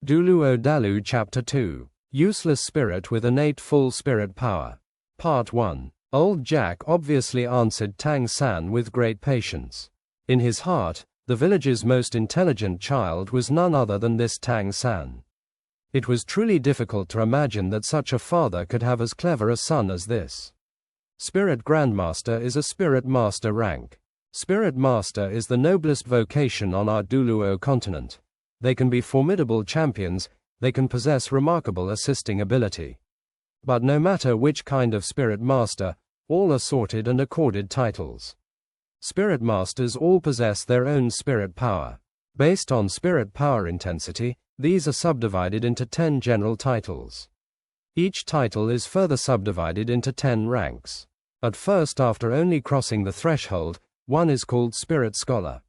Douluo Dalu Chapter 2. Useless Spirit with Innate Full Spirit Power. Part 1. Old Jack obviously answered Tang San with great patience. In his heart, the village's most intelligent child was none other than this Tang San. It was truly difficult to imagine that such a father could have as clever a son as this. Spirit Grandmaster is a Spirit Master rank. Spirit Master is the noblest vocation on our Douluo continent. They can be formidable champions, they can possess remarkable assisting ability. But no matter which kind of Spirit Master, all are sorted and accorded titles. Spirit Masters all possess their own spirit power. Based on spirit power intensity, these are subdivided into 10 general titles. Each title is further subdivided into 10 ranks. At first, after only crossing the threshold, one is called Spirit Scholar.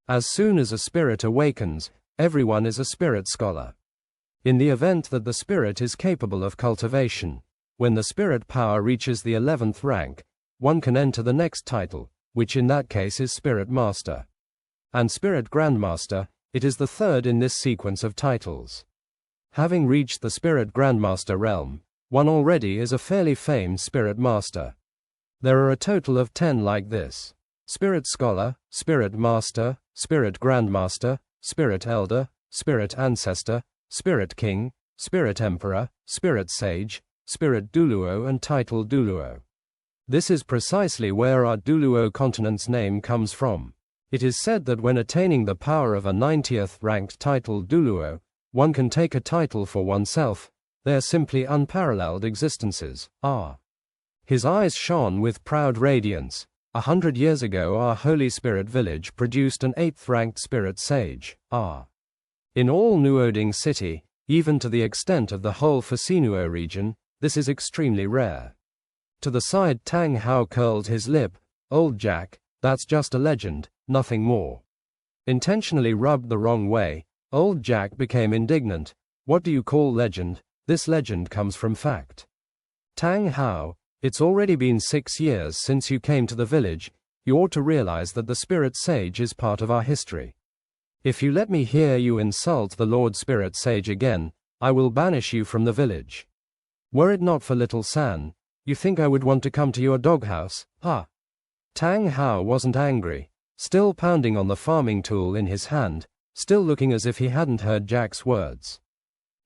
As soon as a spirit awakens, everyone is a Spirit Scholar. In the event that the spirit is capable of cultivation, when the spirit power reaches the 11th rank, one can enter the next title, which in that case is Spirit Master. And Spirit Grandmaster, it is the third in this sequence of titles. Having reached the Spirit Grandmaster realm, one already is a fairly famed Spirit Master. There are a total of 10 like this: Spirit Scholar, Spirit Master, Spirit Grandmaster, Spirit Elder, Spirit Ancestor, Spirit King, Spirit Emperor, Spirit Sage, Spirit Douluo and Title Douluo. This is precisely where our Douluo continent's name comes from. It is said that when attaining the power of a 90th ranked Title Douluo, one can take a title for oneself. They are simply unparalleled existences. His eyes shone with proud radiance. 100 years ago our Holy Spirit village produced an 8th ranked Spirit Sage. In all Nuoding City, even to the extent of the whole Fasinuo region, this is extremely rare. To the side Tang Hao curled his lip. Old Jack, that's just a legend, nothing more. Intentionally rubbed the wrong way, Old Jack became indignant. What do you call legend? This legend comes from fact. Tang Hao, it's already been 6 years since you came to the village. You ought to realize that the Spirit Sage is part of our history. If you let me hear you insult the Lord Spirit Sage again, I will banish you from the village. Were it not for little San, you think I would want to come to your doghouse? Tang Hao wasn't angry, still pounding on the farming tool in his hand, still looking as if he hadn't heard Jack's words.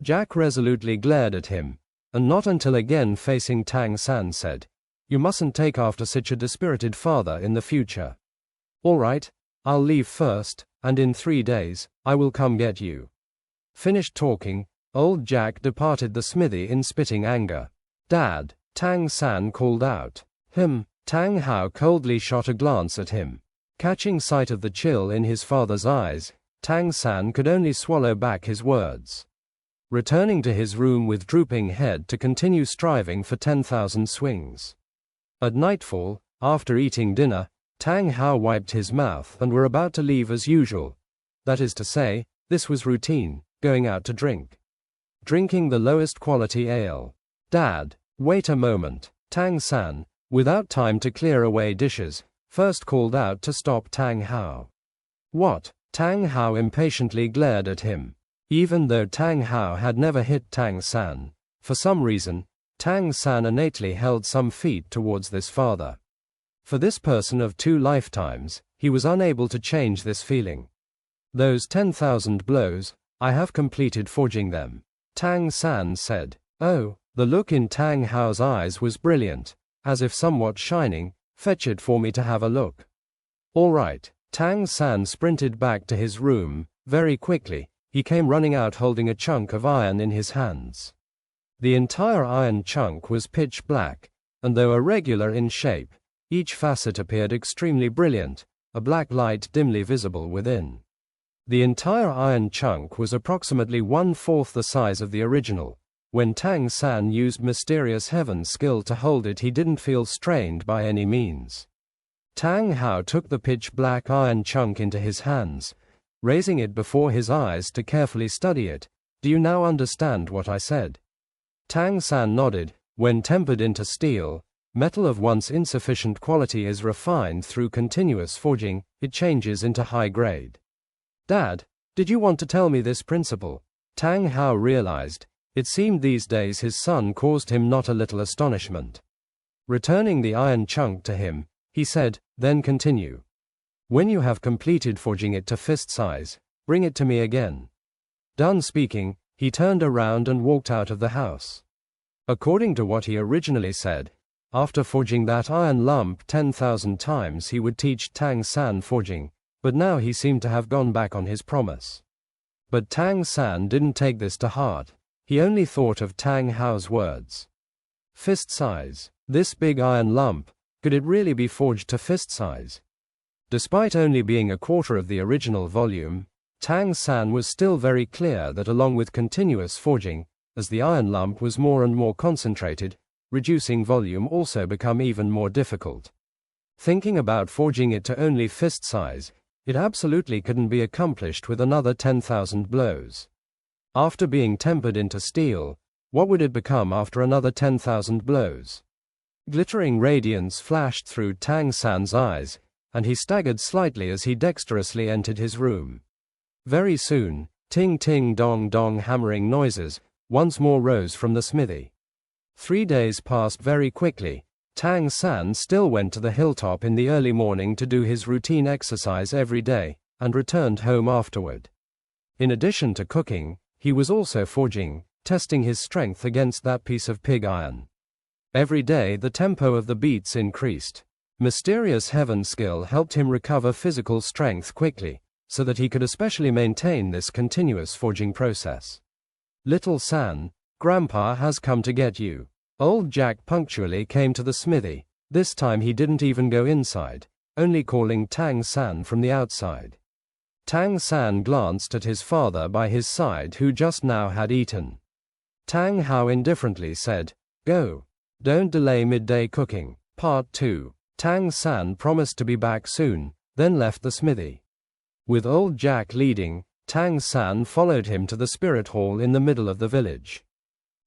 Jack resolutely glared at him, and not until again facing Tang San said, "You mustn't take after such a dispirited father in the future. All right, I'll leave first, and in 3 days, I will come get you." Finished talking, Old Jack departed the smithy in spitting anger. "Dad," Tang San called out. Tang Hao coldly shot a glance at him. Catching sight of the chill in his father's eyes, Tang San could only swallow back his words. Returning to his room with drooping head to continue striving for 10,000 swings. At nightfall, after eating dinner, Tang Hao wiped his mouth and were about to leave as usual. That is to say, this was routine, going out to drink. Drinking the lowest quality ale. "Dad, wait a moment," Tang San, without time to clear away dishes, first called out to stop Tang Hao. "What?" Tang Hao impatiently glared at him. Even though Tang Hao had never hit Tang San, for some reason, Tang San innately held some feat towards this father. For this person of 2 lifetimes, he was unable to change this feeling. "Those 10,000 blows, I have completed forging them," Tang San said. The look in Tang Hao's eyes was brilliant, as if somewhat shining. "Fetch it for me to have a look." "All right." Tang San sprinted back to his room. Very quickly, he came running out holding a chunk of iron in his hands. The entire iron chunk was pitch black, and though irregular in shape, each facet appeared extremely brilliant, a black light dimly visible within. The entire iron chunk was approximately 1/4 the size of the original. When Tang San used Mysterious Heaven's skill to hold it, he didn't feel strained by any means. Tang Hao took the pitch black iron chunk into his hands, raising it before his eyes to carefully study it. "Do you now understand what I said?" Tang San nodded. When tempered into steel, metal of once insufficient quality is refined through continuous forging, it changes into high grade. "Dad, did you want to tell me this principle?" Tang Hao realized, it seemed these days his son caused him not a little astonishment. Returning the iron chunk to him, he said, then continue. When you have completed forging it to fist size, bring it to me again. Done speaking, he turned around and walked out of the house. According to what he originally said, after forging that iron lump 10,000 times he would teach Tang San forging, but now he seemed to have gone back on his promise. But Tang San didn't take this to heart. He only thought of Tang Hao's words. Fist size, this big iron lump, could it really be forged to fist size? Despite only being a quarter of the original volume, Tang San was still very clear that along with continuous forging, as the iron lump was more and more concentrated, reducing volume also become even more difficult. Thinking about forging it to only fist size, it absolutely couldn't be accomplished with another 10,000 blows. After being tempered into steel, what would it become after another 10,000 blows? Glittering radiance flashed through Tang San's eyes, and he staggered slightly as he dexterously entered his room. Very soon, ting-ting-dong-dong hammering noises once more rose from the smithy. 3 days passed very quickly. Tang San still went to the hilltop in the early morning to do his routine exercise every day, and returned home afterward. In addition to cooking, he was also forging, testing his strength against that piece of pig iron. Every day the tempo of the beats increased. Mysterious heaven skill helped him recover physical strength quickly, so that he could especially maintain this continuous forging process. Little San, Grandpa has come to get you. Old Jack punctually came to the smithy. This time he didn't even go inside, only calling Tang San from the outside. Tang San glanced at his father by his side who just now had eaten. Tang Hao indifferently said, "Go. Don't delay midday cooking." Part 2. Tang San promised to be back soon, then left the smithy. With old Jack leading, Tang San followed him to the spirit hall in the middle of the village.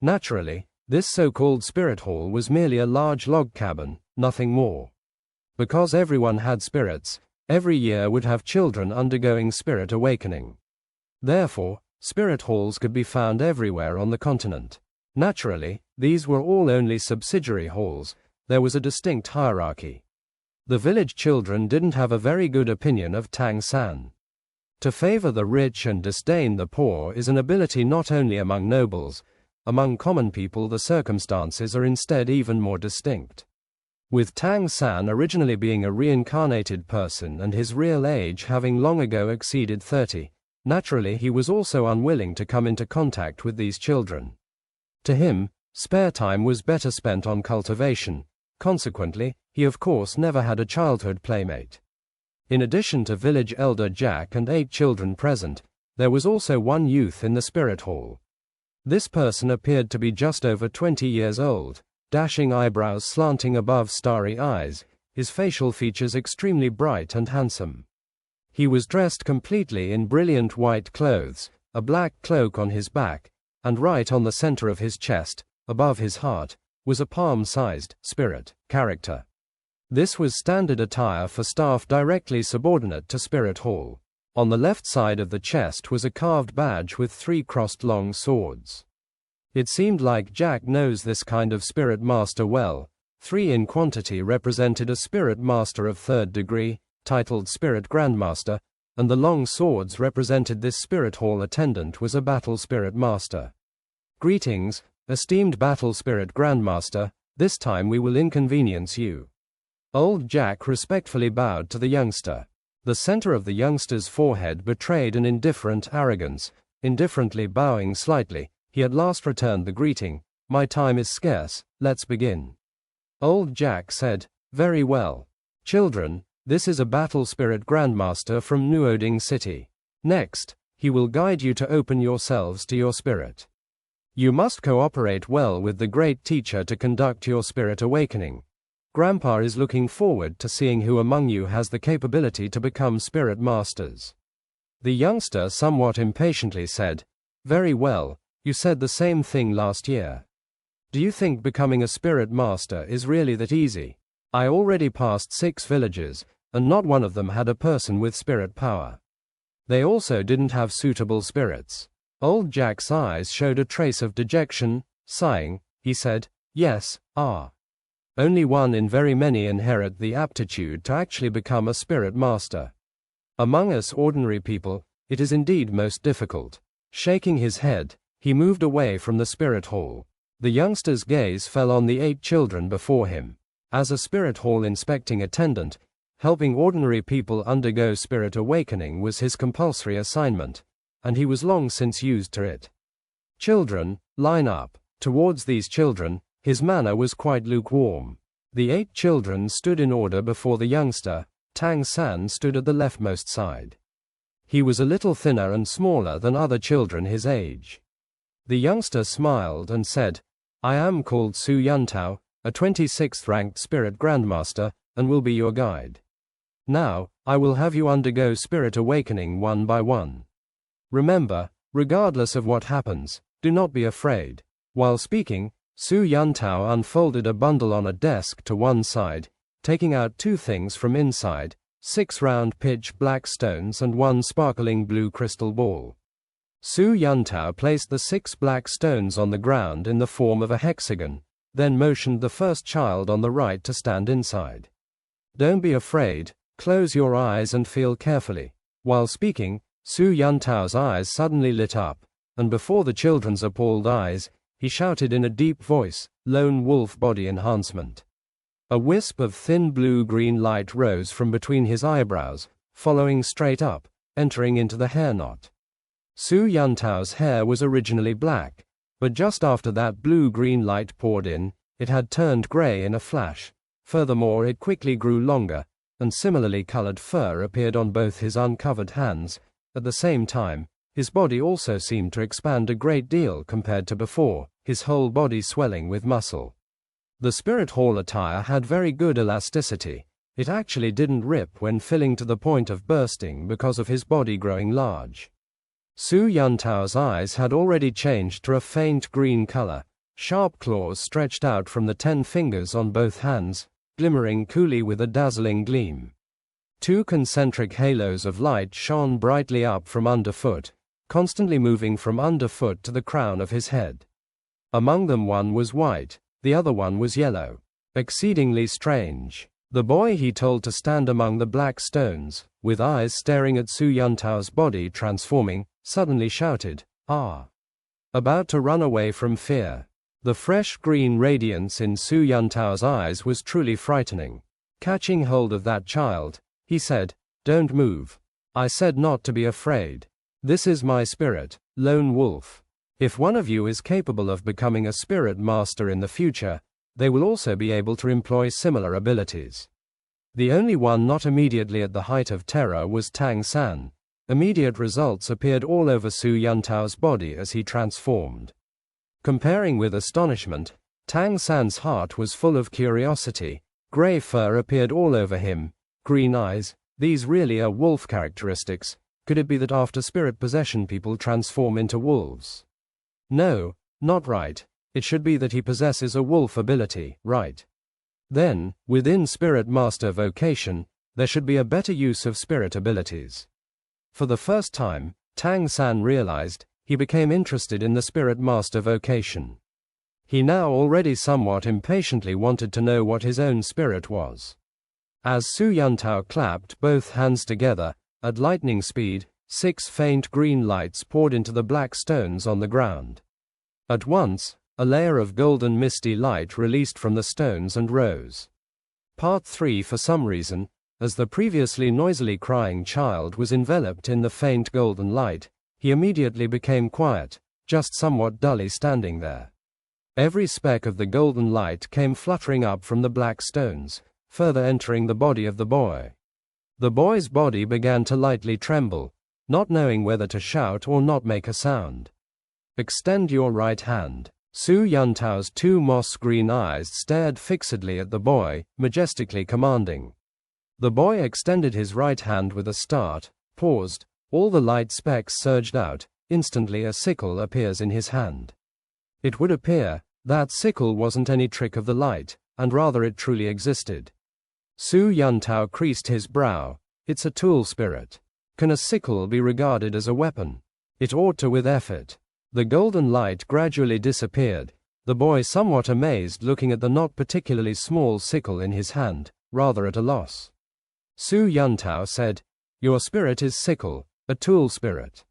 Naturally, this so-called spirit hall was merely a large log cabin, nothing more. Because everyone had spirits, every year would have children undergoing spirit awakening. Therefore, spirit halls could be found everywhere on the continent. Naturally, these were all only subsidiary halls. There was a distinct hierarchy. The village children didn't have a very good opinion of Tang San. To favor the rich and disdain the poor is an ability not only among nobles. Among common people the circumstances are instead even more distinct. With Tang San originally being a reincarnated person and his real age having long ago exceeded 30, naturally he was also unwilling to come into contact with these children. To him, spare time was better spent on cultivation. Consequently, he of course never had a childhood playmate. In addition to village elder Jack and 8 children present, there was also one youth in the spirit hall. This person appeared to be just over 20 years old, dashing eyebrows slanting above starry eyes, his facial features extremely bright and handsome. He was dressed completely in brilliant white clothes, a black cloak on his back, and right on the center of his chest, above his heart, was a palm-sized spirit character. This was standard attire for staff directly subordinate to Spirit Hall. On the left side of the chest was a carved badge with 3 crossed long swords. It seemed like Jack knows this kind of spirit master well. 3 in quantity represented a spirit master of 3rd degree, titled Spirit Grandmaster, and the long swords represented this Spirit Hall attendant was a battle spirit master. Greetings, esteemed battle spirit Grandmaster, this time we will inconvenience you. Old Jack respectfully bowed to the youngster. The center of the youngster's forehead betrayed an indifferent arrogance. Indifferently bowing slightly, he at last returned the greeting. "My time is scarce, let's begin." Old Jack said, "Very well. Children, this is a battle spirit grandmaster from Nuoding City. Next, he will guide you to open yourselves to your spirit. You must cooperate well with the great teacher to conduct your spirit awakening. Grandpa is looking forward to seeing who among you has the capability to become spirit masters." The youngster somewhat impatiently said, "Very well, you said the same thing last year. Do you think becoming a spirit master is really that easy? I already passed 6 villages, and not one of them had a person with spirit power. They also didn't have suitable spirits. Old Jack's eyes showed a trace of dejection. Sighing, he said, "Yes, only one in very many inherit the aptitude to actually become a spirit master. Among us ordinary people, it is indeed most difficult." Shaking his head, he moved away from the spirit hall. The youngster's gaze fell on the 8 children before him. As a spirit hall inspecting attendant, helping ordinary people undergo spirit awakening was his compulsory assignment, and he was long since used to it. "Children, line up." Towards these children, his manner was quite lukewarm. The 8 children stood in order before the youngster. Tang San stood at the leftmost side. He was a little thinner and smaller than other children his age. The youngster smiled and said, "I am called Su Yuntao, a 26th ranked spirit grandmaster, and will be your guide. Now, I will have you undergo spirit awakening one by one. Remember, regardless of what happens, do not be afraid." While speaking, Su Yuntao unfolded a bundle on a desk to one side, taking out 2 things from inside, 6 round pitch black stones and 1 sparkling blue crystal ball. Su Yuntao placed the 6 black stones on the ground in the form of a hexagon, then motioned the first child on the right to stand inside. "Don't be afraid, close your eyes and feel carefully." While speaking, Su Yuntao's eyes suddenly lit up, and before the children's appalled eyes, he shouted in a deep voice, "Lone wolf body enhancement." A wisp of thin blue-green light rose from between his eyebrows, following straight up, entering into the hair knot. Su Yuntao's hair was originally black, but just after that blue-green light poured in, it had turned gray in a flash. Furthermore, it quickly grew longer, and similarly colored fur appeared on both his uncovered hands. At the same time, his body also seemed to expand a great deal compared to before, his whole body swelling with muscle. The spirit hall attire had very good elasticity. It actually didn't rip when filling to the point of bursting because of his body growing large. Su Yuntao's eyes had already changed to a faint green color. Sharp claws stretched out from the 10 fingers on both hands, glimmering coolly with a dazzling gleam. 2 concentric halos of light shone brightly up from underfoot, constantly moving from underfoot to the crown of his head. Among them one was white, the other one was yellow. Exceedingly strange. The boy he told to stand among the black stones, with eyes staring at Su Yuntao's body transforming, suddenly shouted, "Ah!" about to run away from fear. The fresh green radiance in Su Yuntao's eyes was truly frightening. Catching hold of that child, he said, "Don't move. I said not to be afraid. This is my spirit, Lone Wolf. If one of you is capable of becoming a spirit master in the future, they will also be able to employ similar abilities." The only one not immediately at the height of terror was Tang San. Immediate results appeared all over Su Yuntao's body as he transformed. Comparing with astonishment, Tang San's heart was full of curiosity. Gray fur appeared all over him, green eyes. These really are wolf characteristics. Could it be that after spirit possession people transform into wolves? No, not right. It should be that he possesses a wolf ability, right? Then, within spirit master vocation, there should be a better use of spirit abilities. For the first time, Tang San realized, he became interested in the spirit master vocation. He now already somewhat impatiently wanted to know what his own spirit was. As Su Yuntao clapped both hands together, at lightning speed, 6 faint green lights poured into the black stones on the ground. At once, a layer of golden misty light released from the stones and rose. Part 3. For some reason, as the previously noisily crying child was enveloped in the faint golden light, he immediately became quiet, just somewhat dully standing there. Every speck of the golden light came fluttering up from the black stones, further entering the body of the boy. The boy's body began to lightly tremble, not knowing whether to shout or not make a sound. "Extend your right hand." Su Yuntao's 2 moss-green eyes stared fixedly at the boy, majestically commanding. The boy extended his right hand with a start, paused, all the light specks surged out, instantly a sickle appears in his hand. It would appear that sickle wasn't any trick of the light, and rather it truly existed. Su Yuntao creased his brow. It's a tool spirit. Can a sickle be regarded as a weapon? It ought to with effort. The golden light gradually disappeared, the boy somewhat amazed looking at the not particularly small sickle in his hand, rather at a loss. Su Yuntao said, "Your spirit is sickle, a tool spirit.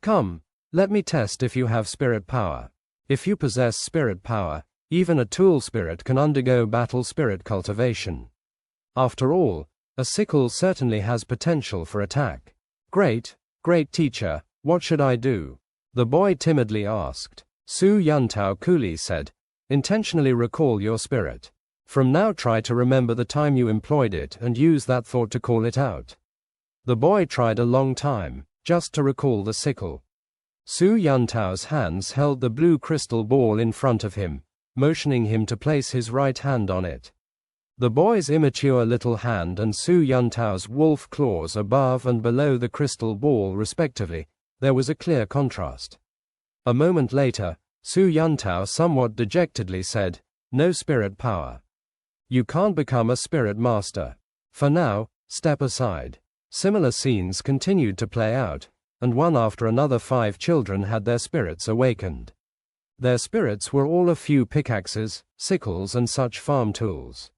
Come, let me test if you have spirit power. If you possess spirit power, even a tool spirit can undergo battle spirit cultivation. After all, a sickle certainly has potential for attack." "Great, great teacher, what should I do?" the boy timidly asked. Su Yuntao coolly said, "Intentionally recall your spirit. From now try to remember the time you employed it and use that thought to call it out." The boy tried a long time, just to recall the sickle. Su Yuntao's hands held the blue crystal ball in front of him, motioning him to place his right hand on it. The boy's immature little hand and Su Yuntao's wolf claws above and below the crystal ball respectively, there was a clear contrast. A moment later, Su Yuntao somewhat dejectedly said, "No spirit power. You can't become a spirit master. For now, step aside." Similar scenes continued to play out, and one after another 5 children had their spirits awakened. Their spirits were all a few pickaxes, sickles and such farm tools.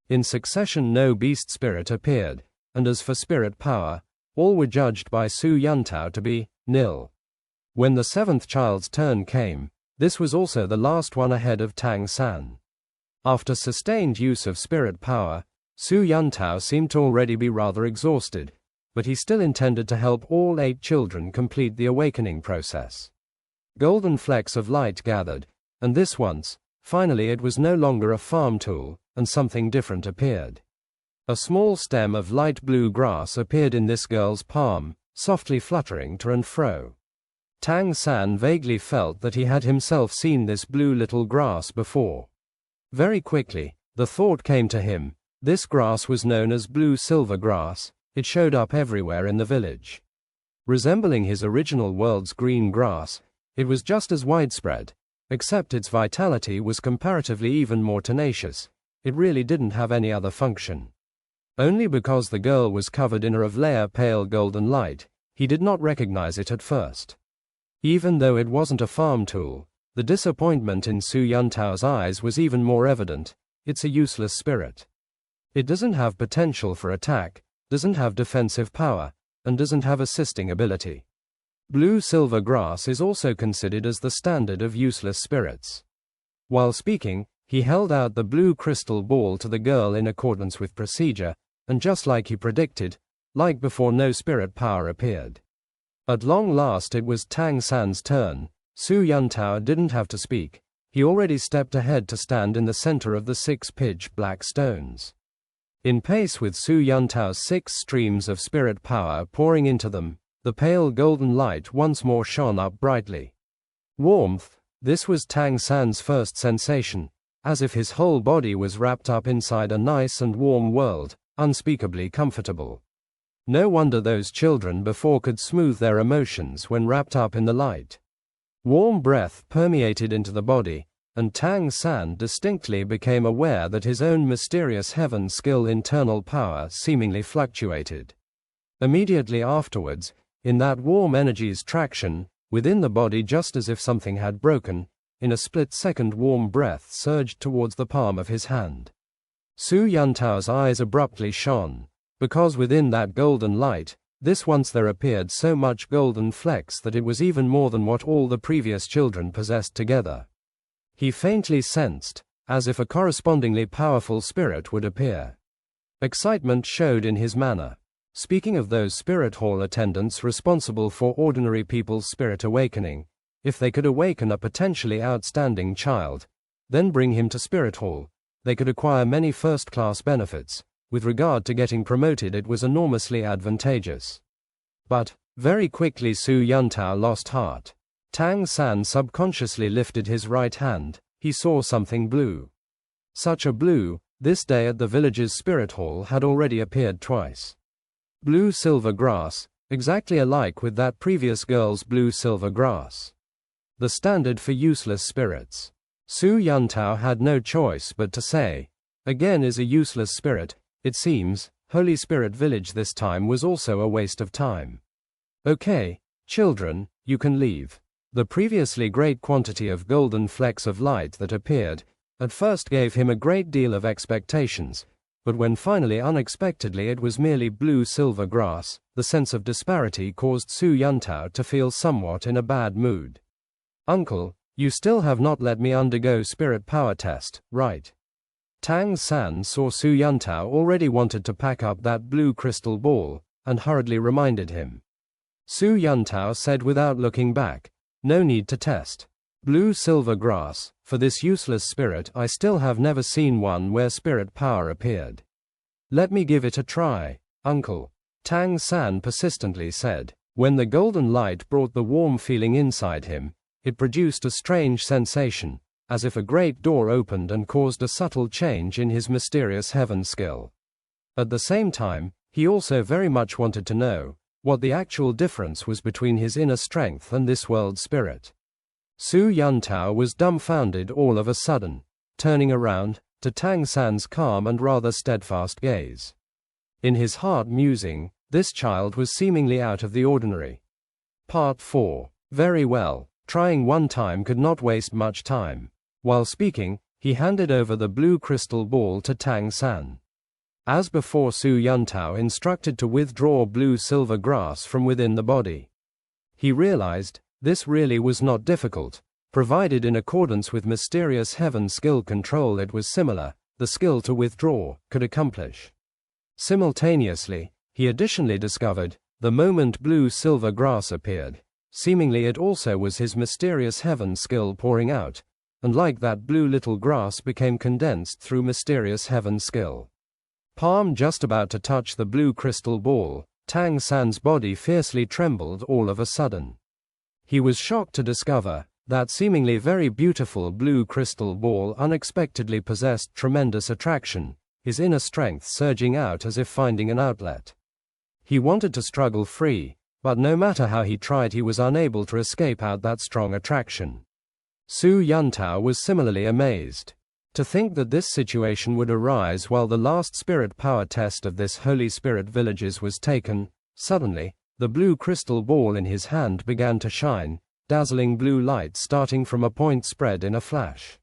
In succession no beast spirit appeared, and as for spirit power, all were judged by Su Yuntao to be nil. When the 7th child's turn came, this was also the last one ahead of Tang San. After sustained use of spirit power, Su Yuntao seemed to already be rather exhausted, but he still intended to help all 8 children complete the awakening process. Golden flecks of light gathered, and this once, finally it was no longer a farm tool, and something different appeared. A small stem of light blue grass appeared in this girl's palm, softly fluttering to and fro. Tang San vaguely felt that he had himself seen this blue little grass before. Very quickly, the thought came to him, this grass was known as blue silver grass, it showed up everywhere in the village. Resembling his original world's green grass, it was just as widespread, except its vitality was comparatively even more tenacious. It really didn't have any other function. Only because the girl was covered in a layer pale golden light, he did not recognize it at first. Even though it wasn't a farm tool, the disappointment in Su Yuntao's eyes was even more evident. It's a useless spirit. It doesn't have potential for attack, doesn't have defensive power, and doesn't have assisting ability. Blue-silver grass is also considered as the standard of useless spirits. While speaking, he held out the blue crystal ball to the girl in accordance with procedure, and just like he predicted, like before no spirit power appeared. At long last it was Tang San's turn. Su Yuntao didn't have to speak, he already stepped ahead to stand in the center of the 6 pitch black stones. In pace with Su Yuntao's 6 streams of spirit power pouring into them, the pale golden light once more shone up brightly. Warmth, this was Tang San's first sensation, as if his whole body was wrapped up inside a nice and warm world, unspeakably comfortable. No wonder those children before could smooth their emotions when wrapped up in the light. Warm breath permeated into the body, and Tang San distinctly became aware that his own mysterious heaven skill internal power seemingly fluctuated. Immediately afterwards, in that warm energy's traction, within the body just as if something had broken, in a split-second warm breath surged towards the palm of his hand. Su Yuntao's eyes abruptly shone, because within that golden light, this once there appeared so much golden flecks that it was even more than what all the previous children possessed together. He faintly sensed, as if a correspondingly powerful spirit would appear. Excitement showed in his manner. Speaking of those spirit hall attendants responsible for ordinary people's spirit awakening, if they could awaken a potentially outstanding child, then bring him to spirit hall, they could acquire many first-class benefits. With regard to getting promoted, it was enormously advantageous. But, very quickly Su Yuntao lost heart. Tang San subconsciously lifted his right hand, he saw something blue. Such a blue, this day at the village's spirit hall had already appeared twice. Blue-silver grass, exactly alike with that previous girl's blue-silver grass. The standard for useless spirits. Su Yuntao had no choice but to say, again is a useless spirit. It seems, Holy Spirit Village this time was also a waste of time. Okay, children, you can leave. The previously great quantity of golden flecks of light that appeared, at first gave him a great deal of expectations, but when finally unexpectedly it was merely blue-silver grass, the sense of disparity caused Su Yuntao to feel somewhat in a bad mood. Uncle, you still have not let me undergo spirit power test, right? Tang San saw Su Yuntao already wanted to pack up that blue crystal ball, and hurriedly reminded him. Su Yuntao said without looking back, no need to test. Blue-silver grass, for this useless spirit I still have never seen one where spirit power appeared. Let me give it a try, uncle, Tang San persistently said. When the golden light brought the warm feeling inside him, it produced a strange sensation, as if a great door opened and caused a subtle change in his mysterious heaven skill. At the same time, he also very much wanted to know what the actual difference was between his inner strength and this world spirit. Su Yuntao was dumbfounded all of a sudden, turning around to Tang San's calm and rather steadfast gaze. In his heart musing, this child was seemingly out of the ordinary. Part 4. Very well, trying one time could not waste much time. While speaking, he handed over the blue crystal ball to Tang San. As before, Su Yuntao instructed to withdraw blue-silver grass from within the body. He realized this really was not difficult, provided in accordance with mysterious heaven skill control it was similar, the skill to withdraw could accomplish. Simultaneously, he additionally discovered, the moment blue-silver grass appeared, seemingly it also was his mysterious heaven skill pouring out, and like that blue little grass became condensed through mysterious heaven skill. Palm just about to touch the blue crystal ball, Tang San's body fiercely trembled all of a sudden. He was shocked to discover that seemingly very beautiful blue crystal ball unexpectedly possessed tremendous attraction, his inner strength surging out as if finding an outlet. He wanted to struggle free, but no matter how he tried he was unable to escape out that strong attraction. Su Yuntao was similarly amazed. To think that this situation would arise while the last spirit power test of this Holy Spirit villages was taken. Suddenly, the blue crystal ball in his hand began to shine, dazzling blue light starting from a point spread in a flash.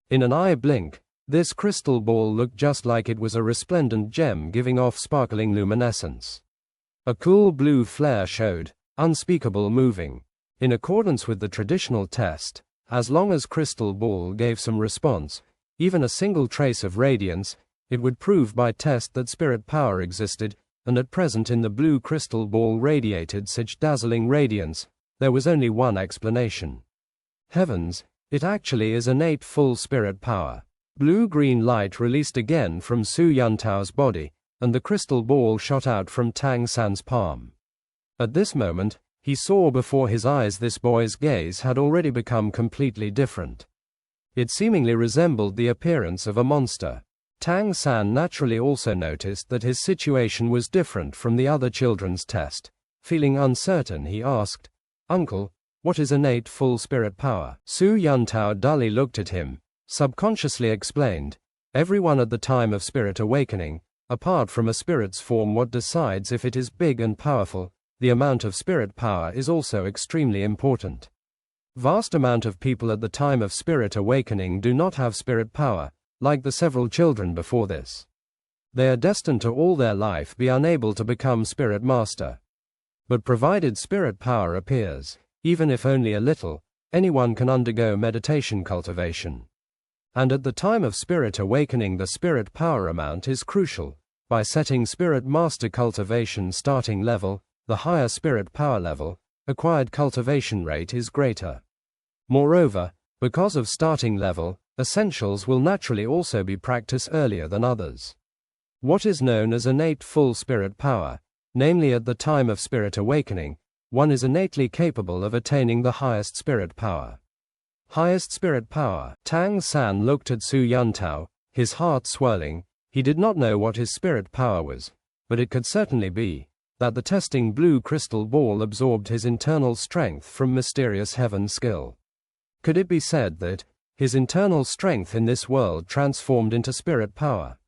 In an eye blink, this crystal ball looked just like it was a resplendent gem giving off sparkling luminescence. A cool blue flare showed, unspeakable moving. In accordance with the traditional test, as long as crystal ball gave some response, even a single trace of radiance, it would prove by test that spirit power existed, and at present in the blue crystal ball radiated such dazzling radiance, there was only one explanation. Heavens, it actually is innate full spirit power. Blue-green light released again from Su Yuntao's body, and the crystal ball shot out from Tang San's palm. At this moment, he saw before his eyes this boy's gaze had already become completely different. It seemingly resembled the appearance of a monster. Tang San naturally also noticed that his situation was different from the other children's test. Feeling uncertain, he asked, "Uncle, what is innate full spirit power?" Su Yuntao dully looked at him, subconsciously explained, "Everyone at the time of spirit awakening, apart from a spirit's form, what decides if it is big and powerful, the amount of spirit power is also extremely important. Vast amount of people at the time of spirit awakening do not have spirit power, like the several children before this. They are destined to all their life be unable to become spirit master. But provided spirit power appears, even if only a little, anyone can undergo meditation cultivation. And at the time of spirit awakening the spirit power amount is crucial. By setting spirit master cultivation starting level, the higher spirit power level, acquired cultivation rate is greater. Moreover, because of starting level, essentials will naturally also be practiced earlier than others. What is known as innate full spirit power, namely at the time of spirit awakening, one is innately capable of attaining the highest spirit power. Highest spirit power. Tang San looked at Su Yuntao, his heart swirling. He did not know what his spirit power was, but it could certainly be that the testing blue crystal ball absorbed his internal strength from mysterious heaven skill. Could it be said that his internal strength in this world transformed into spirit power?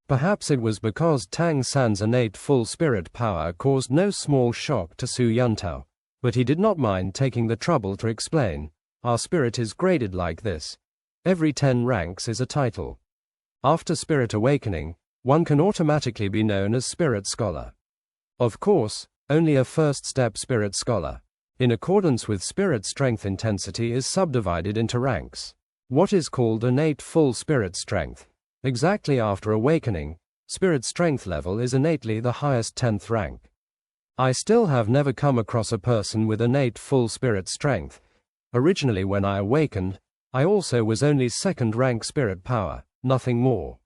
Perhaps it was because Tang San's innate full spirit power caused no small shock to Su Yuntao, But he did not mind taking the trouble to explain. Our spirit is graded like this. Every 10 ranks is a title. After spirit awakening, one can automatically be known as spirit scholar. Of course, only a first-step spirit scholar, in accordance with spirit strength intensity, is subdivided into ranks. What is called innate full spirit strength. Exactly after awakening, spirit strength level is innately the highest 10th rank. I still have never come across a person with innate full spirit strength. Originally when I awakened, I also was only 2nd rank spirit power, nothing more.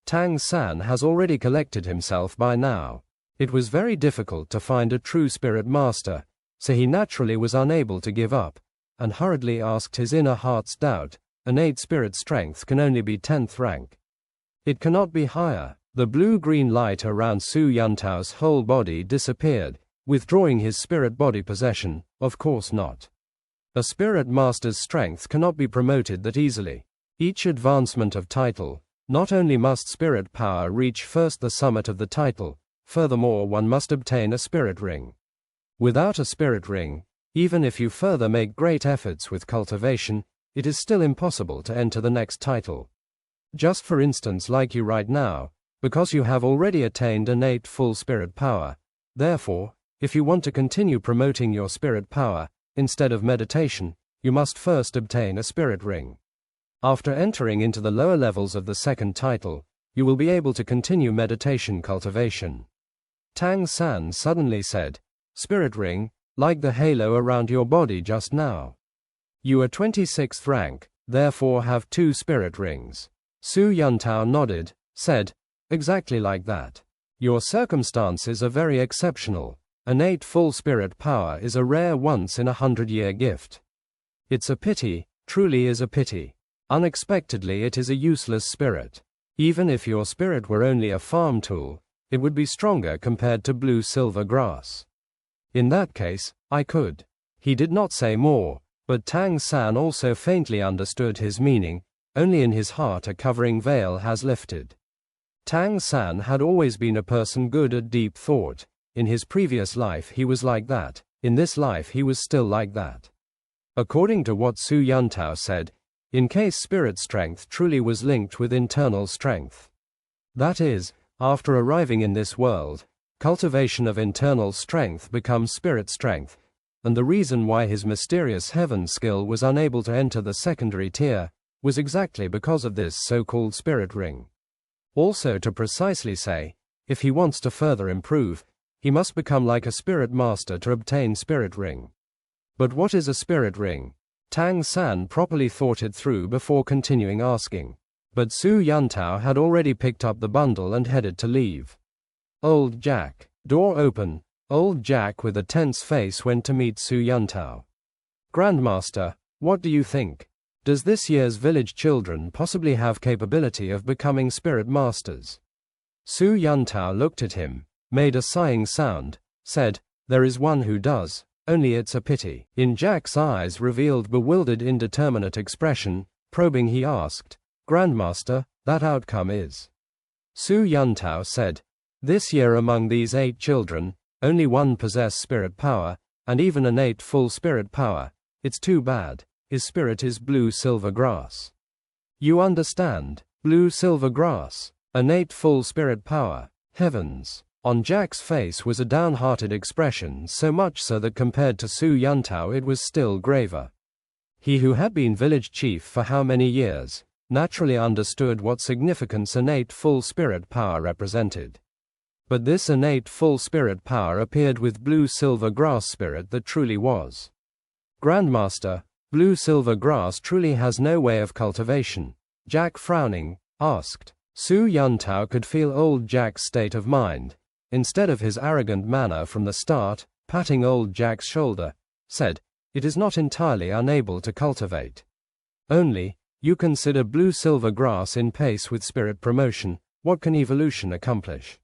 Tang San has already collected himself by now. It was very difficult to find a true spirit master, so he naturally was unable to give up, and hurriedly asked his inner heart's doubt. Innate spirit strength can only be 10th rank. It cannot be higher. The blue-green light around Su Yuntao's whole body disappeared, withdrawing his spirit body possession. Of course not. A spirit master's strength cannot be promoted that easily. Each advancement of title, not only must spirit power reach first the summit of the title, furthermore one must obtain a spirit ring. Without a spirit ring, even if you further make great efforts with cultivation, it is still impossible to enter the next title. Just for instance, like you right now, because you have already attained innate full spirit power. Therefore, if you want to continue promoting your spirit power, instead of meditation, you must first obtain a spirit ring. After entering into the lower levels of the 2nd title, you will be able to continue meditation cultivation. Tang San suddenly said, "Spirit ring, like the halo around your body just now. You are 26th rank, therefore have 2 spirit rings." Su Yuntao nodded, said, "Exactly like that. Your circumstances are very exceptional. Innate full spirit power is a rare once-in-a-100-year gift. It's a pity, truly is a pity. Unexpectedly it is a useless spirit. Even if your spirit were only a farm tool, it would be stronger compared to blue-silver grass. In that case, I could." He did not say more, but Tang San also faintly understood his meaning. Only in his heart a covering veil has lifted. Tang San had always been a person good at deep thought. In his previous life he was like that. In this life he was still like that. According to what Su Yuntao said, in case spirit strength truly was linked with internal strength. That is, after arriving in this world, cultivation of internal strength becomes spirit strength, and the reason why his mysterious heaven skill was unable to enter the secondary tier was exactly because of this so-called spirit ring. Also, to precisely say, if he wants to further improve, he must become like a spirit master to obtain spirit ring. But what is a spirit ring? Tang San properly thought it through before continuing asking. But Su Yuntao had already picked up the bundle and headed to leave. Old Jack. Door open. Old Jack with a tense face went to meet Su Yuntao. "Grandmaster, what do you think? Does this year's village children possibly have capability of becoming spirit masters?" Su Yuntao looked at him, made a sighing sound, said, "There is one who does, only it's a pity." In Jack's eyes revealed bewildered indeterminate expression, probing he asked, "Grandmaster, that outcome is?" Su Yuntao said, "This year among these 8 children, only one possessed spirit power, and even innate full spirit power. It's too bad. His spirit is blue-silver grass. You understand? Blue-silver grass. Innate full spirit power. Heavens." On Jack's face was a downhearted expression, so much so that compared to Su Yuntao it was still graver. He who had been village chief for how many years, naturally understood what significance innate full spirit power represented. But this innate full spirit power appeared with blue-silver grass spirit that truly was. "Grandmaster, blue-silver grass truly has no way of cultivation?" Jack, frowning, asked. Su Yuntao could feel old Jack's state of mind. Instead of his arrogant manner from the start, patting old Jack's shoulder, said, "It is not entirely unable to cultivate. Only, you consider blue-silver grass in pace with spirit promotion, what can evolution accomplish?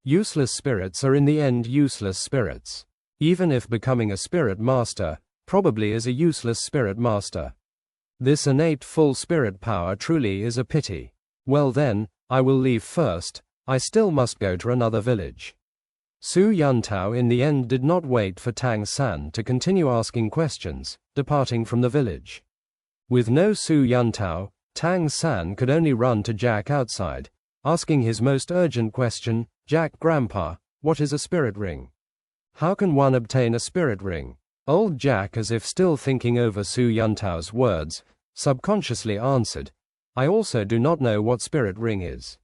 Useless spirits are in the end useless spirits. Even if becoming a spirit master, probably is a useless spirit master. This innate full spirit power truly is a pity. Well then, I will leave first, I still must go to another village." Su Yuntao in the end did not wait for Tang San to continue asking questions, departing from the village. With no Su Yuntao, Tang San could only run to Jack outside, asking his most urgent question, "Jack Grandpa, what is a spirit ring? How can one obtain a spirit ring?" Old Jack, as if still thinking over Su Yuntao's words, subconsciously answered, "I also do not know what spirit ring is.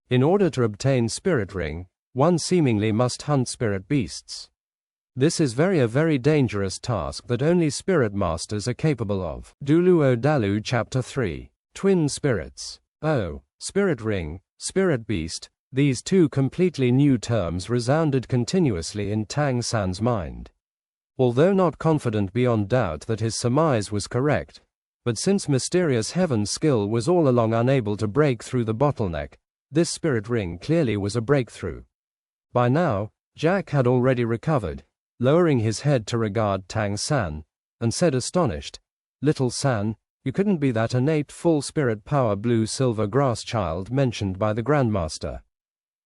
In order to obtain spirit ring, one seemingly must hunt spirit beasts. This is a very dangerous task that only spirit masters are capable of." Douluo Dalu Chapter 3. Twin Spirits. Oh, spirit ring, spirit beast, these two completely new terms resounded continuously in Tang San's mind. Although not confident beyond doubt that his surmise was correct, but since mysterious heaven's skill was all along unable to break through the bottleneck, this spirit ring clearly was a breakthrough. By now, Jack had already recovered, lowering his head to regard Tang San, and said astonished, "Little San, you couldn't be that innate full spirit power blue-silver grass child mentioned by the Grandmaster."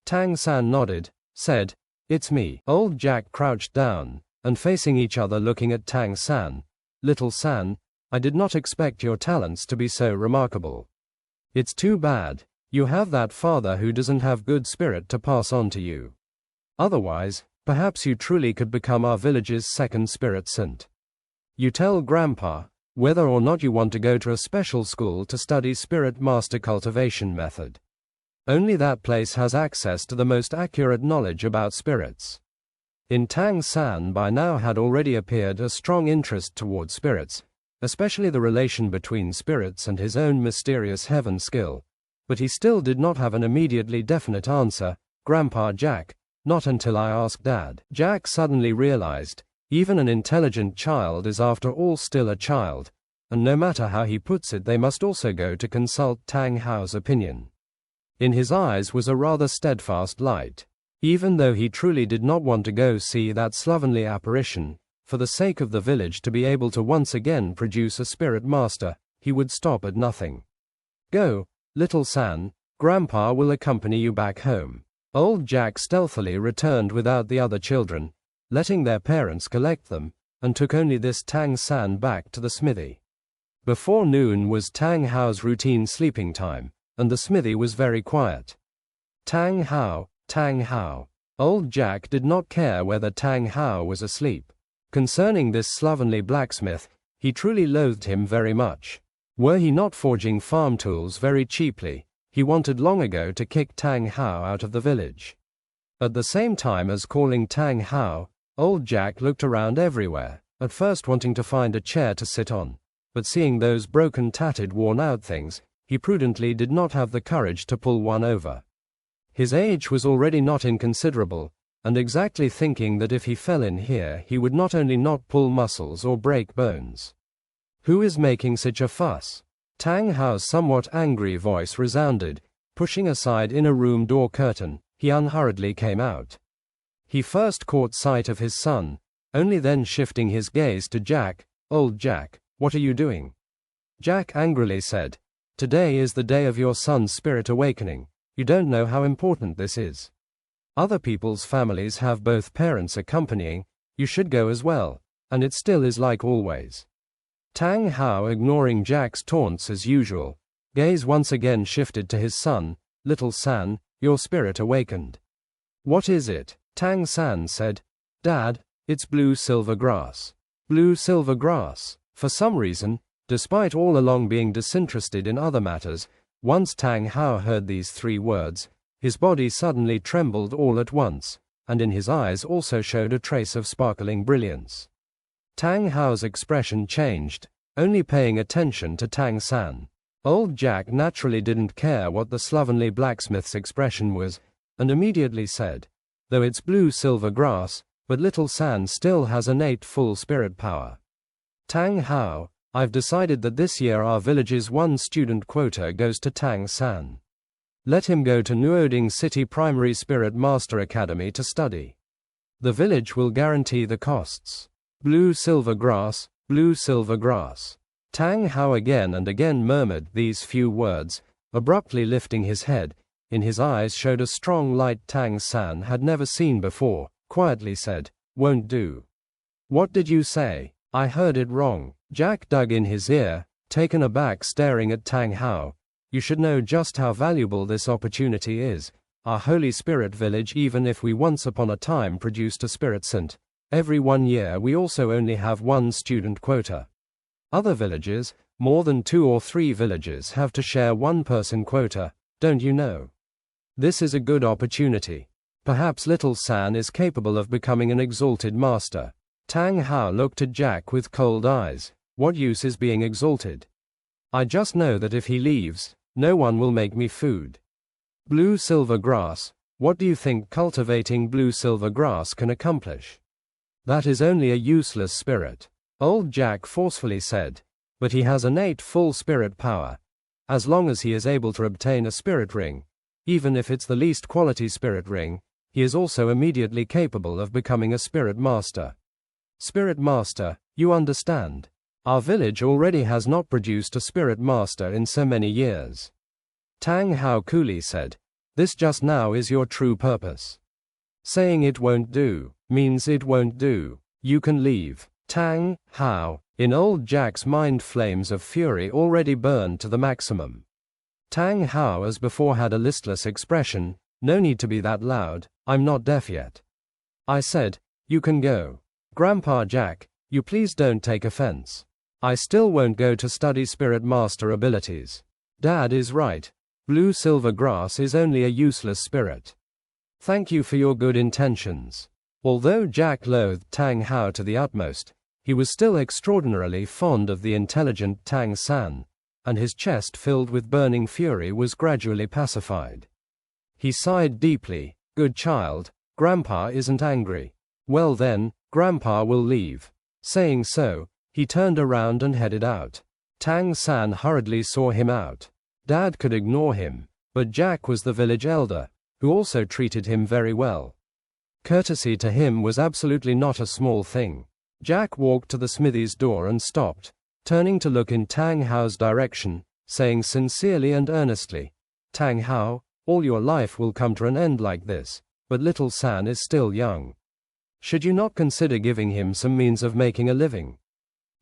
Tang San nodded, said, "It's me." Old Jack crouched down, and facing each other looking at Tang San, "Little San, I did not expect your talents to be so remarkable. It's too bad. You have that father who doesn't have good spirit to pass on to you. Otherwise, perhaps you truly could become our village's second spirit saint. You tell Grandpa whether or not you want to go to a special school to study spirit master cultivation method. Only that place has access to the most accurate knowledge about spirits." In Tang San by now had already appeared a strong interest toward spirits, especially the relation between spirits and his own mysterious heaven skill, but he still did not have an immediately definite answer. "Grandpa Jack, not until I ask Dad." Jack suddenly realized, even an intelligent child is after all still a child, and no matter how he puts it they must also go to consult Tang Hao's opinion. In his eyes was a rather steadfast light. Even though he truly did not want to go see that slovenly apparition, for the sake of the village to be able to once again produce a spirit master, he would stop at nothing. "Go, Little San, Grandpa will accompany you back home." Old Jack stealthily returned without the other children, letting their parents collect them, and took only this Tang San back to the smithy. Before noon was Tang Hao's routine sleeping time, and the smithy was very quiet. Tang Hao, Tang Hao. Old Jack did not care whether Tang Hao was asleep. Concerning this slovenly blacksmith, he truly loathed him very much. Were he not forging farm tools very cheaply, he wanted long ago to kick Tang Hao out of the village. At the same time as calling Tang Hao, old Jack looked around everywhere, at first wanting to find a chair to sit on, but seeing those broken, tattered, worn-out things, he prudently did not have the courage to pull one over. His age was already not inconsiderable, and exactly thinking that if he fell in here he would not only not pull muscles or break bones. "Who is making such a fuss?" Tang Hao's somewhat angry voice resounded. Pushing aside inner room door curtain, he unhurriedly came out. He first caught sight of his son, only then shifting his gaze to Jack. "Old Jack, what are you doing?" Jack angrily said, "Today is the day of your son's spirit awakening. You don't know how important this is. Other people's families have both parents accompanying, you should go as well, and it still is like always." Tang Hao, ignoring Jack's taunts as usual, gaze once again shifted to his son. "Little San, your spirit awakened." "What is it?" Tang San said. "Dad, it's blue-silver grass." Blue-silver grass. For some reason, despite all along being disinterested in other matters, once Tang Hao heard these three words, his body suddenly trembled all at once, and in his eyes also showed a trace of sparkling brilliance. Tang Hao's expression changed, only paying attention to Tang San. Old Jack naturally didn't care what the slovenly blacksmith's expression was, and immediately said, "Though it's blue-silver grass, but Little San still has innate full spirit power. Tang Hao, I've decided that this year our village's one student quota goes to Tang San. Let him go to Nuoding City Primary Spirit Master Academy to study. The village will guarantee the costs." Blue-silver grass, blue-silver grass. Tang Hao again and again murmured these few words, abruptly lifting his head. In his eyes showed a strong light Tang San had never seen before, quietly said, "Won't do." "What did you say? I heard it wrong." Jack dug in his ear, taken aback, staring at Tang Hao. "You should know just how valuable this opportunity is. Our Holy Spirit village, even if we once upon a time produced a spirit saint, every 1 year we also only have 1 student quota. Other villages, more than 2 or 3 villages, have to share 1 person quota, don't you know? This is a good opportunity. Perhaps little San is capable of becoming an exalted master." Tang Hao looked at Jack with cold eyes. "What use is being exalted? I just know that if he leaves, no one will make me food. Blue silver grass, what do you think cultivating blue silver grass can accomplish? That is only a useless spirit," old Jack forcefully said. "But he has innate full spirit power. As long as he is able to obtain a spirit ring, even if it's the least quality spirit ring, he is also immediately capable of becoming a spirit master." "Spirit master, you understand? Our village already has not produced a spirit master in so many years." Tang Hao coolly said, "This just now is your true purpose. Saying it won't do, means it won't do. You can leave." Tang Hao, in old Jack's mind, flames of fury already burned to the maximum. Tang Hao as before had a listless expression. "No need to be that loud, I'm not deaf yet. I said, you can go. Grandpa Jack, you please don't take offense. I still won't go to study spirit master abilities. Dad is right. Blue silver grass is only a useless spirit. Thank you for your good intentions." Although Jack loathed Tang Hao to the utmost, he was still extraordinarily fond of the intelligent Tang San, and his chest filled with burning fury was gradually pacified. He sighed deeply. "Good child, Grandpa isn't angry. Well then, Grandpa will leave." Saying so, he turned around and headed out. Tang San hurriedly saw him out. Dad could ignore him, but Jack was the village elder, who also treated him very well. Courtesy to him was absolutely not a small thing. Jack walked to the smithy's door and stopped, turning to look in Tang Hao's direction, saying sincerely and earnestly, "Tang Hao, all your life will come to an end like this, but little San is still young. Should you not consider giving him some means of making a living?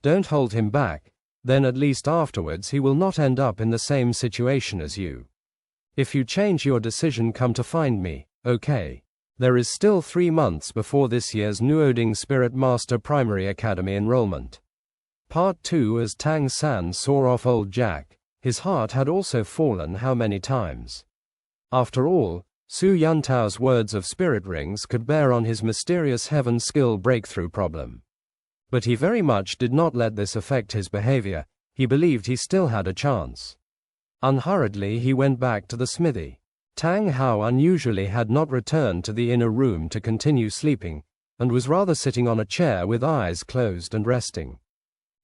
Don't hold him back, then at least afterwards he will not end up in the same situation as you. If you change your decision, come to find me, okay? There is still 3 months before this year's Nuoding Spirit Master Primary Academy enrollment." Part 2. As Tang San saw off old Jack, his heart had also fallen how many times. After all, Su Yuntao's words of spirit rings could bear on his mysterious heaven skill breakthrough problem. But he very much did not let this affect his behavior. He believed he still had a chance. Unhurriedly he went back to the smithy. Tang Hao unusually had not returned to the inner room to continue sleeping, and was rather sitting on a chair with eyes closed and resting.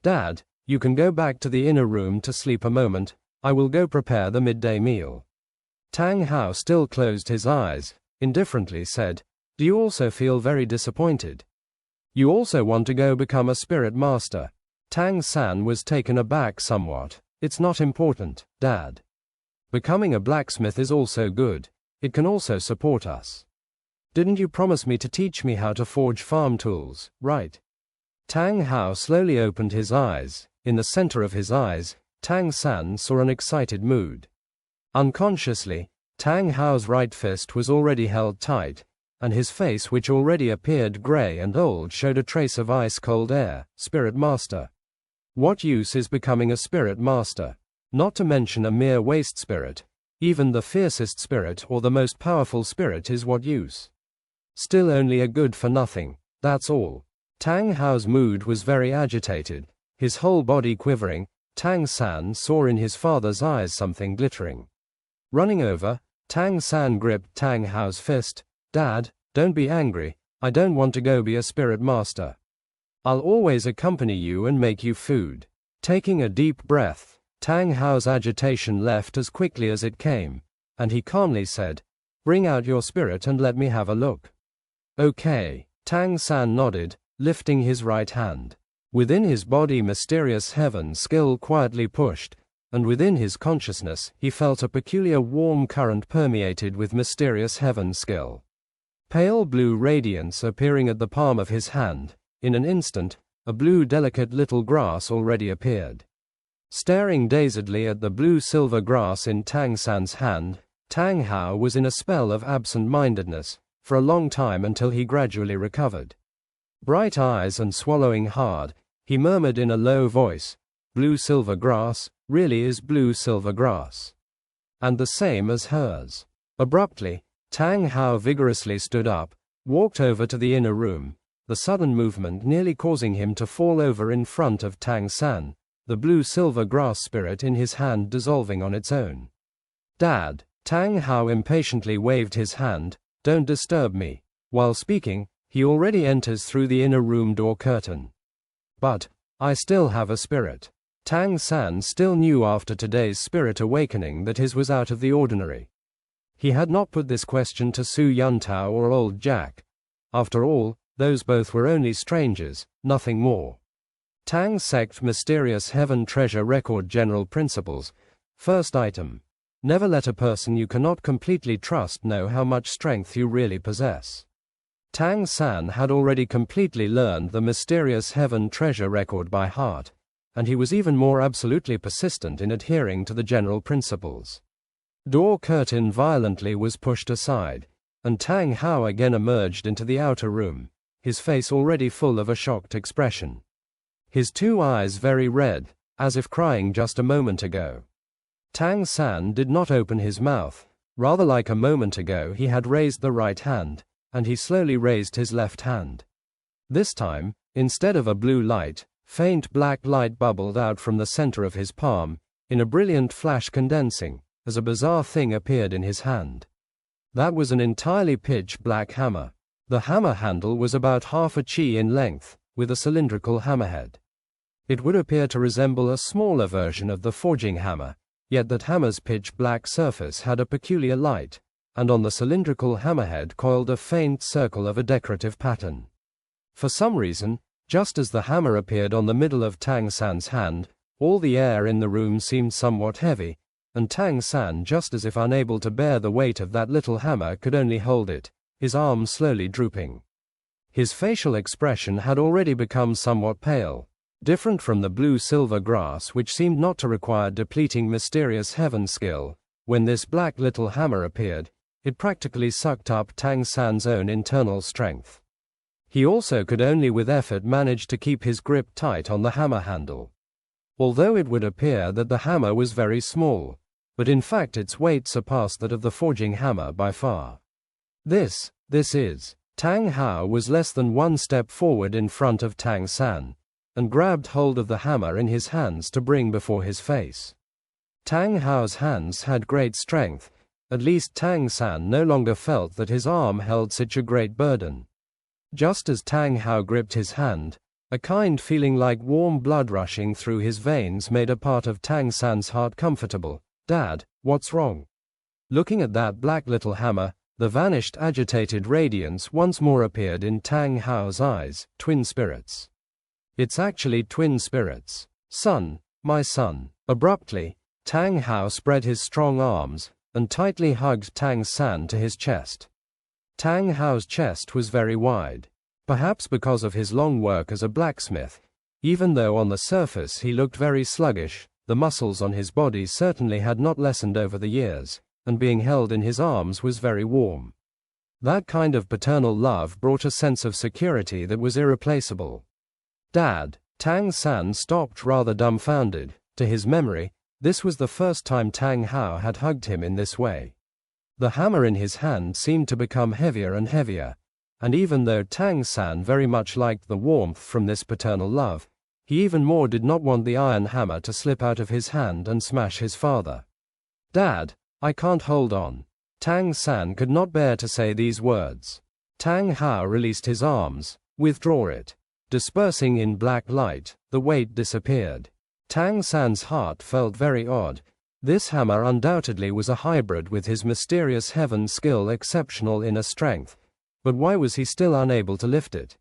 "Dad, you can go back to the inner room to sleep a moment. I will go prepare the midday meal." Tang Hao still closed his eyes, indifferently said, "Do you also feel very disappointed? You also want to go become a spirit master?" Tang San was taken aback somewhat. "It's not important, Dad. Becoming a blacksmith is also good. It can also support us. Didn't you promise me to teach me how to forge farm tools, right?" Tang Hao slowly opened his eyes. In the center of his eyes, Tang San saw an excited mood. Unconsciously, Tang Hao's right fist was already held tight, and his face, which already appeared gray and old, showed a trace of ice-cold air. "Spirit master. What use is becoming a spirit master? Not to mention a mere waste spirit. Even the fiercest spirit or the most powerful spirit is what use? Still only a good for nothing, that's all." Tang Hao's mood was very agitated, his whole body quivering. Tang San saw in his father's eyes something glittering. Running over, Tang San gripped Tang Hao's fist. "Dad, don't be angry. I don't want to go be a spirit master. I'll always accompany you and make you food." Taking a deep breath, Tang Hao's agitation left as quickly as it came, and he calmly said, "Bring out your spirit and let me have a look." "Okay." Tang San nodded, lifting his right hand. Within his body, mysterious heaven skill quietly pushed, and within his consciousness he felt a peculiar warm current permeated with mysterious heaven skill. pale blue radiance appearing at the palm of his hand. In an instant, a blue delicate little grass already appeared. Staring dazedly at the blue-silver grass in Tang San's hand, Tang Hao was in a spell of absent-mindedness for a long time until he gradually recovered. Bright eyes and swallowing hard, he murmured in a low voice, "Blue-silver grass really is blue-silver grass. And the same as hers." Abruptly, Tang Hao vigorously stood up, walked over to the inner room, the sudden movement nearly causing him to fall over in front of Tang San, the blue-silver grass spirit in his hand dissolving on its own. "Dad," Tang Hao impatiently waved his hand, "don't disturb me." While speaking, he already enters through the inner room door curtain. "But I still have a spirit." Tang San still knew after today's spirit awakening that his was out of the ordinary. He had not put this question to Su Yuntao or old Jack. After all, those both were only strangers, nothing more. Tang Sect Mysterious Heaven Treasure Record General Principles. First item. Never let a person you cannot completely trust know how much strength you really possess. Tang San had already completely learned the Mysterious Heaven Treasure Record by heart, and he was even more absolutely persistent in adhering to the general principles. Door curtain violently was pushed aside, and Tang Hao again emerged into the outer room, his face already full of a shocked expression. His two eyes very red, as if crying just a moment ago. Tang San did not open his mouth, rather like a moment ago he had raised the right hand, and he slowly raised his left hand. This time, instead of a blue light, faint black light bubbled out from the center of his palm, in a brilliant flash condensing, as a bizarre thing appeared in his hand. That was an entirely pitch-black hammer. The hammer handle was about half a chi in length, with a cylindrical hammerhead. It would appear to resemble a smaller version of the forging hammer, yet that hammer's pitch-black surface had a peculiar light, and on the cylindrical hammerhead coiled a faint circle of a decorative pattern. For some reason, just as the hammer appeared on the middle of Tang San's hand, all the air in the room seemed somewhat heavy, and Tang San, just as if unable to bear the weight of that little hammer, could only hold it, his arms slowly drooping. His facial expression had already become somewhat pale, different from the blue-silver grass which seemed not to require depleting mysterious heaven skill. When this black little hammer appeared, it practically sucked up Tang San's own internal strength. He also could only with effort manage to keep his grip tight on the hammer handle. Although it would appear that the hammer was very small, but in fact its weight surpassed that of the forging hammer by far. This is. Tang Hao was less than one step forward in front of Tang San, and grabbed hold of the hammer in his hands to bring before his face. Tang Hao's hands had great strength, at least Tang San no longer felt that his arm held such a great burden. Just as Tang Hao gripped his hand, a kind feeling like warm blood rushing through his veins made a part of Tang San's heart comfortable. "Dad, what's wrong?" Looking at that black little hammer, the vanished agitated radiance once more appeared in Tang Hao's eyes. "Twin spirits. It's actually twin spirits. Son, my son." Abruptly, Tang Hao spread his strong arms, and tightly hugged Tang San to his chest. Tang Hao's chest was very wide, perhaps because of his long work as a blacksmith. Even though on the surface he looked very sluggish, the muscles on his body certainly had not lessened over the years, and being held in his arms was very warm. That kind of paternal love brought a sense of security that was irreplaceable. "Dad," Tang San stopped rather dumbfounded. To his memory, this was the first time Tang Hao had hugged him in this way. The hammer in his hand seemed to become heavier and heavier, and even though Tang San very much liked the warmth from this paternal love, he even more did not want the iron hammer to slip out of his hand and smash his father. "Dad, I can't hold on." Tang San could not bear to say these words. Tang Hao released his arms. "Withdraw it." Dispersing in black light, the weight disappeared. Tang San's heart felt very odd. This hammer undoubtedly was a hybrid with his mysterious heaven skill, exceptional inner strength. But why was he still unable to lift it?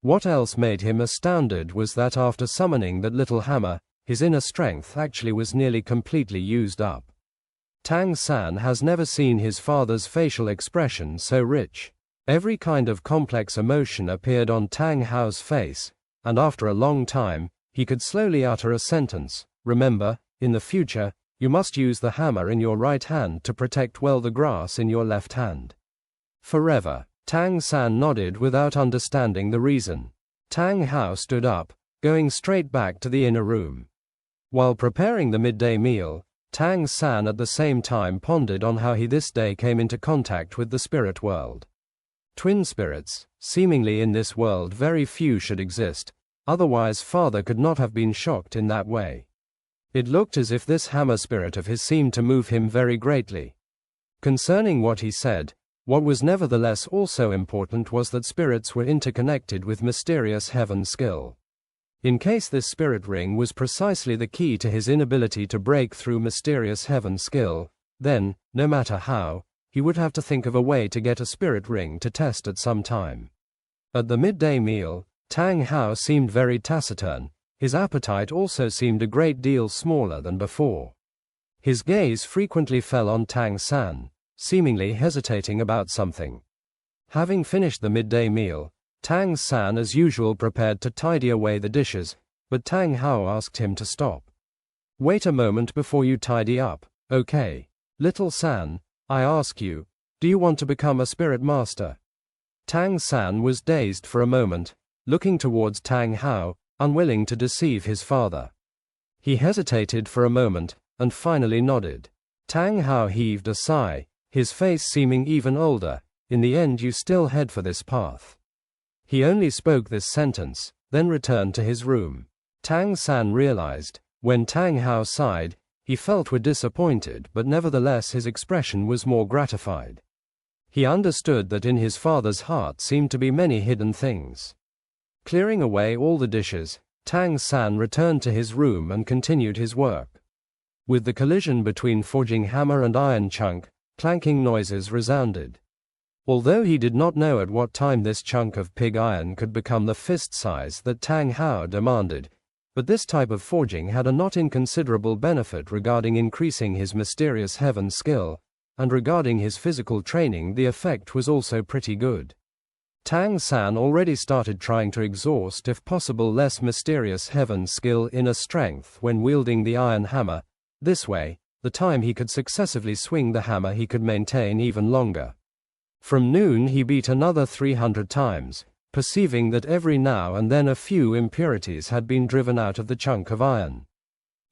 What else made him astounded was that after summoning that little hammer, his inner strength actually was nearly completely used up. Tang San has never seen his father's facial expression so rich. Every kind of complex emotion appeared on Tang Hao's face, and after a long time, he could slowly utter a sentence. Remember, in the future, you must use the hammer in your right hand to protect well the grass in your left hand. Forever. Tang San nodded without understanding the reason. Tang Hao stood up, going straight back to the inner room. While preparing the midday meal, Tang San at the same time pondered on how he this day came into contact with the spirit world. Twin spirits, seemingly in this world very few should exist, otherwise father could not have been shocked in that way. It looked as if this hammer spirit of his seemed to move him very greatly. Concerning what he said, what was nevertheless also important was that spirits were interconnected with mysterious heaven skill. In case this spirit ring was precisely the key to his inability to break through mysterious heaven skill, then, no matter how, he would have to think of a way to get a spirit ring to test at some time. At the midday meal, Tang Hao seemed very taciturn. His appetite also seemed a great deal smaller than before. His gaze frequently fell on Tang San, seemingly hesitating about something. Having finished the midday meal, Tang San as usual prepared to tidy away the dishes, but Tang Hao asked him to stop. Wait a moment before you tidy up, okay? Little San, I ask you, do you want to become a spirit master? Tang San was dazed for a moment, looking towards Tang Hao, unwilling to deceive his father. He hesitated for a moment, and finally nodded. Tang Hao heaved a sigh, his face seeming even older. In the end you still head for this path. He only spoke this sentence, then returned to his room. Tang San realized, when Tang Hao sighed, he felt were disappointed, but nevertheless his expression was more gratified. He understood that in his father's heart seemed to be many hidden things. Clearing away all the dishes, Tang San returned to his room and continued his work. With the collision between forging hammer and iron chunk, clanking noises resounded. Although he did not know at what time this chunk of pig iron could become the fist size that Tang Hao demanded, but this type of forging had a not inconsiderable benefit regarding increasing his mysterious heaven skill, and regarding his physical training the effect was also pretty good. Tang San already started trying to exhaust if possible less mysterious heaven skill inner strength when wielding the iron hammer. This way, the time he could successively swing the hammer he could maintain even longer. From noon he beat another 300 times, perceiving that every now and then a few impurities had been driven out of the chunk of iron.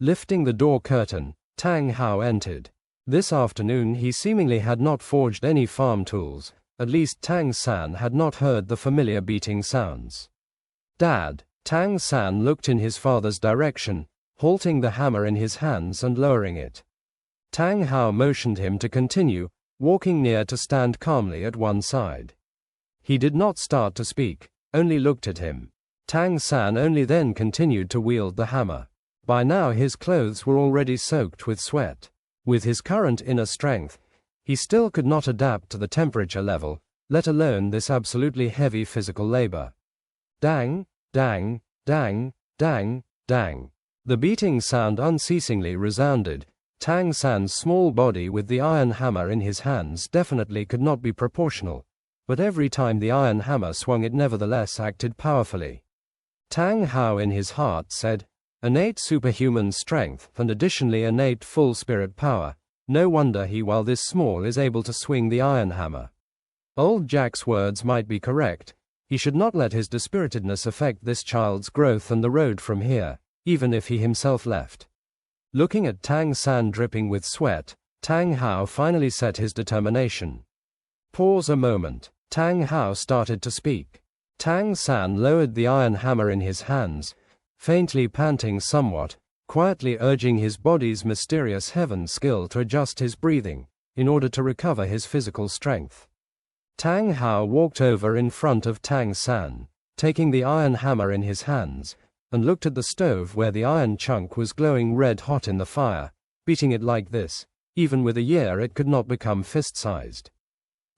Lifting the door curtain, Tang Hao entered. This afternoon he seemingly had not forged any farm tools, at least Tang San had not heard the familiar beating sounds. Dad, Tang San looked in his father's direction, halting the hammer in his hands and lowering it. Tang Hao motioned him to continue, walking near to stand calmly at one side. He did not start to speak, only looked at him. Tang San only then continued to wield the hammer. By now his clothes were already soaked with sweat. With his current inner strength, he still could not adapt to the temperature level, let alone this absolutely heavy physical labor. Dang, dang, dang, dang, dang. The beating sound unceasingly resounded. Tang San's small body with the iron hammer in his hands definitely could not be proportional, but every time the iron hammer swung it nevertheless acted powerfully. Tang Hao in his heart said, innate superhuman strength and additionally innate full spirit power. No wonder he while this small is able to swing the iron hammer. Old Jack's words might be correct. He should not let his dispiritedness affect this child's growth and the road from here, even if he himself left. Looking at Tang San dripping with sweat, Tang Hao finally set his determination. Pause a moment. Tang Hao started to speak. Tang San lowered the iron hammer in his hands, faintly panting somewhat, quietly urging his body's mysterious heaven skill to adjust his breathing, in order to recover his physical strength. Tang Hao walked over in front of Tang San, taking the iron hammer in his hands, and looked at the stove where the iron chunk was glowing red hot in the fire, beating it like this. Even with a year it could not become fist-sized.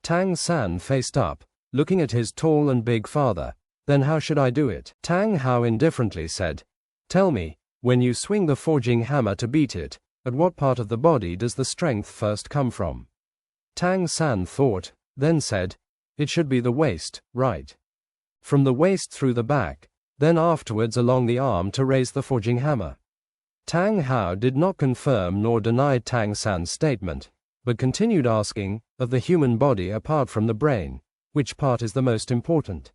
Tang San faced up, looking at his tall and big father. Then how should I do it? Tang Hao indifferently said, tell me, when you swing the forging hammer to beat it, at what part of the body does the strength first come from? Tang San thought, then said, It should be the waist, right? From the waist through the back, then afterwards along the arm to raise the forging hammer. Tang Hao did not confirm nor deny Tang San's statement, but continued asking, of the human body apart from the brain, which part is the most important?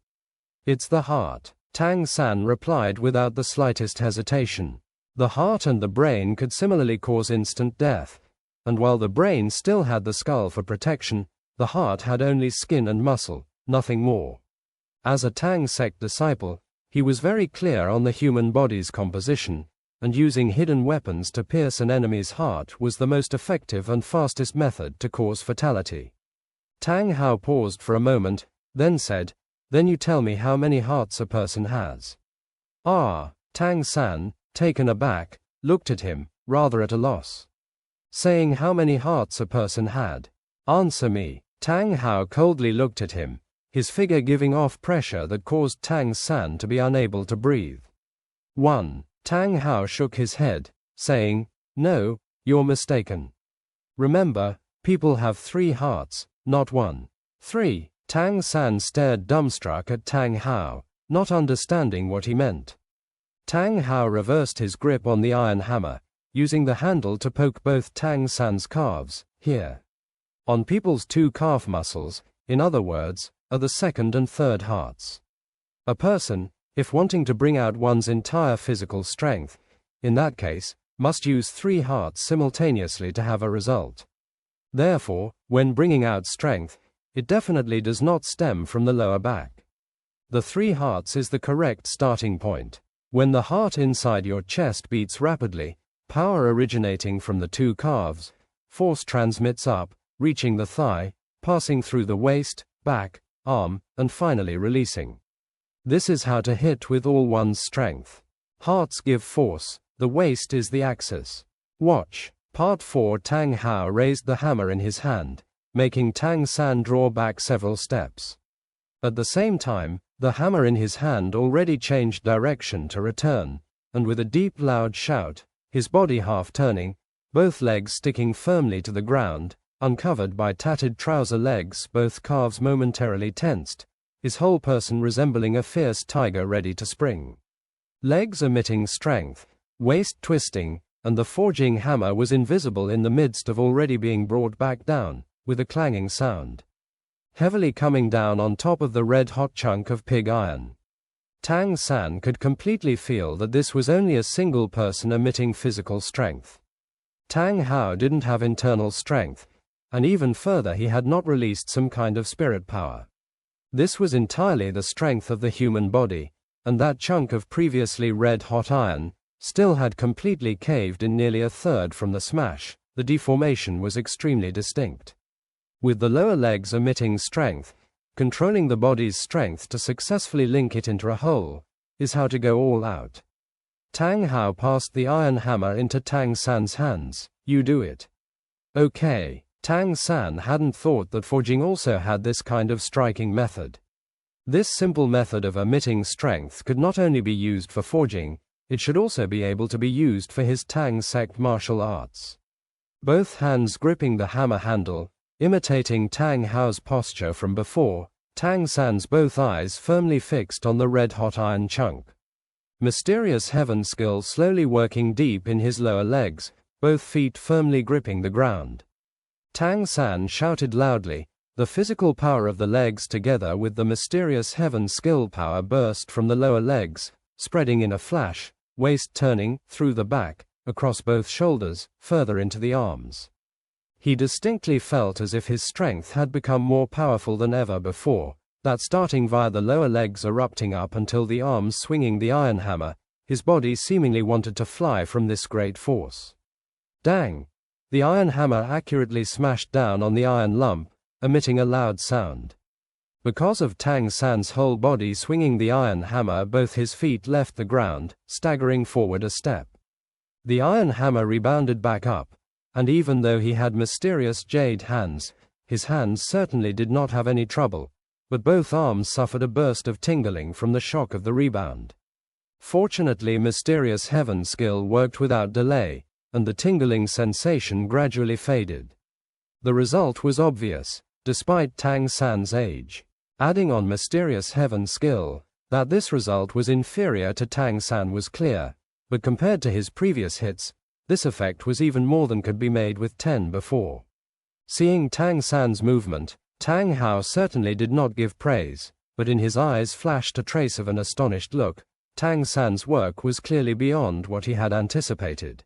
It's the heart. Tang San replied without the slightest hesitation. The heart and the brain could similarly cause instant death, and while the brain still had the skull for protection, the heart had only skin and muscle, nothing more. As a Tang Sect disciple, he was very clear on the human body's composition, and using hidden weapons to pierce an enemy's heart was the most effective and fastest method to cause fatality. Tang Hao paused for a moment, then said, "Then you tell me how many hearts a person has." Tang San, taken aback, looked at him, rather at a loss. Saying how many hearts a person had. Answer me. Tang Hao coldly looked at him, his figure giving off pressure that caused Tang San to be unable to breathe. 1. Tang Hao shook his head, saying, "No, you're mistaken. Remember, people have 3 hearts, not 1. 3. Tang San stared dumbstruck at Tang Hao, not understanding what he meant. Tang Hao reversed his grip on the iron hammer, using the handle to poke both Tang San's calves, here. On people's 2 calf muscles, in other words, are the second and third hearts. A person, if wanting to bring out one's entire physical strength, in that case, must use 3 hearts simultaneously to have a result. Therefore, when bringing out strength, it definitely does not stem from the lower back. The 3 hearts is the correct starting point. When the heart inside your chest beats rapidly, power originating from the 2 calves, force transmits up, reaching the thigh, passing through the waist, back, arm, and finally releasing. This is how to hit with all one's strength. Hearts give force, the waist is the axis. Watch. Part 4. Tang Hao raised the hammer in his hand, making Tang San draw back several steps. At the same time, the hammer in his hand already changed direction to return, and with a deep loud shout, his body half turning, both legs sticking firmly to the ground, uncovered by tattered trouser legs, both calves momentarily tensed, his whole person resembling a fierce tiger ready to spring. Legs emitting strength, waist twisting, and the forging hammer was invisible in the midst of already being brought back down, with a clanging sound. Heavily coming down on top of the red-hot chunk of pig iron. Tang San could completely feel that this was only a single person emitting physical strength. Tang Hao didn't have internal strength, and even further he had not released some kind of spirit power. This was entirely the strength of the human body, and that chunk of previously red-hot iron still had completely caved in nearly a third from the smash. The deformation was extremely distinct. With the lower legs emitting strength, controlling the body's strength to successfully link it into a whole, is how to go all out. Tang Hao passed the iron hammer into Tang San's hands. "You do it." "Okay." Tang San hadn't thought that forging also had this kind of striking method. This simple method of emitting strength could not only be used for forging, it should also be able to be used for his Tang Sect martial arts. Both hands gripping the hammer handle, imitating Tang Hao's posture from before, Tang San's both eyes firmly fixed on the red-hot iron chunk. Mysterious heaven skill slowly working deep in his lower legs, both feet firmly gripping the ground. Tang San shouted loudly, the physical power of the legs together with the mysterious heaven skill power burst from the lower legs, spreading in a flash, waist turning, through the back, across both shoulders, further into the arms. He distinctly felt as if his strength had become more powerful than ever before, that starting via the lower legs erupting up until the arms swinging the iron hammer, his body seemingly wanted to fly from this great force. Dang! The iron hammer accurately smashed down on the iron lump, emitting a loud sound. Because of Tang San's whole body swinging the iron hammer, both his feet left the ground, staggering forward a step. The iron hammer rebounded back up, and even though he had mysterious jade hands, his hands certainly did not have any trouble, but both arms suffered a burst of tingling from the shock of the rebound. Fortunately, mysterious heaven skill worked without delay, and the tingling sensation gradually faded. The result was obvious, despite Tang San's age. Adding on mysterious heaven skill, that this result was inferior to Tang San was clear, but compared to his previous hits, this effect was even more than could be made with 10 before. Seeing Tang San's movement, Tang Hao certainly did not give praise, but in his eyes flashed a trace of an astonished look. Tang San's work was clearly beyond what he had anticipated.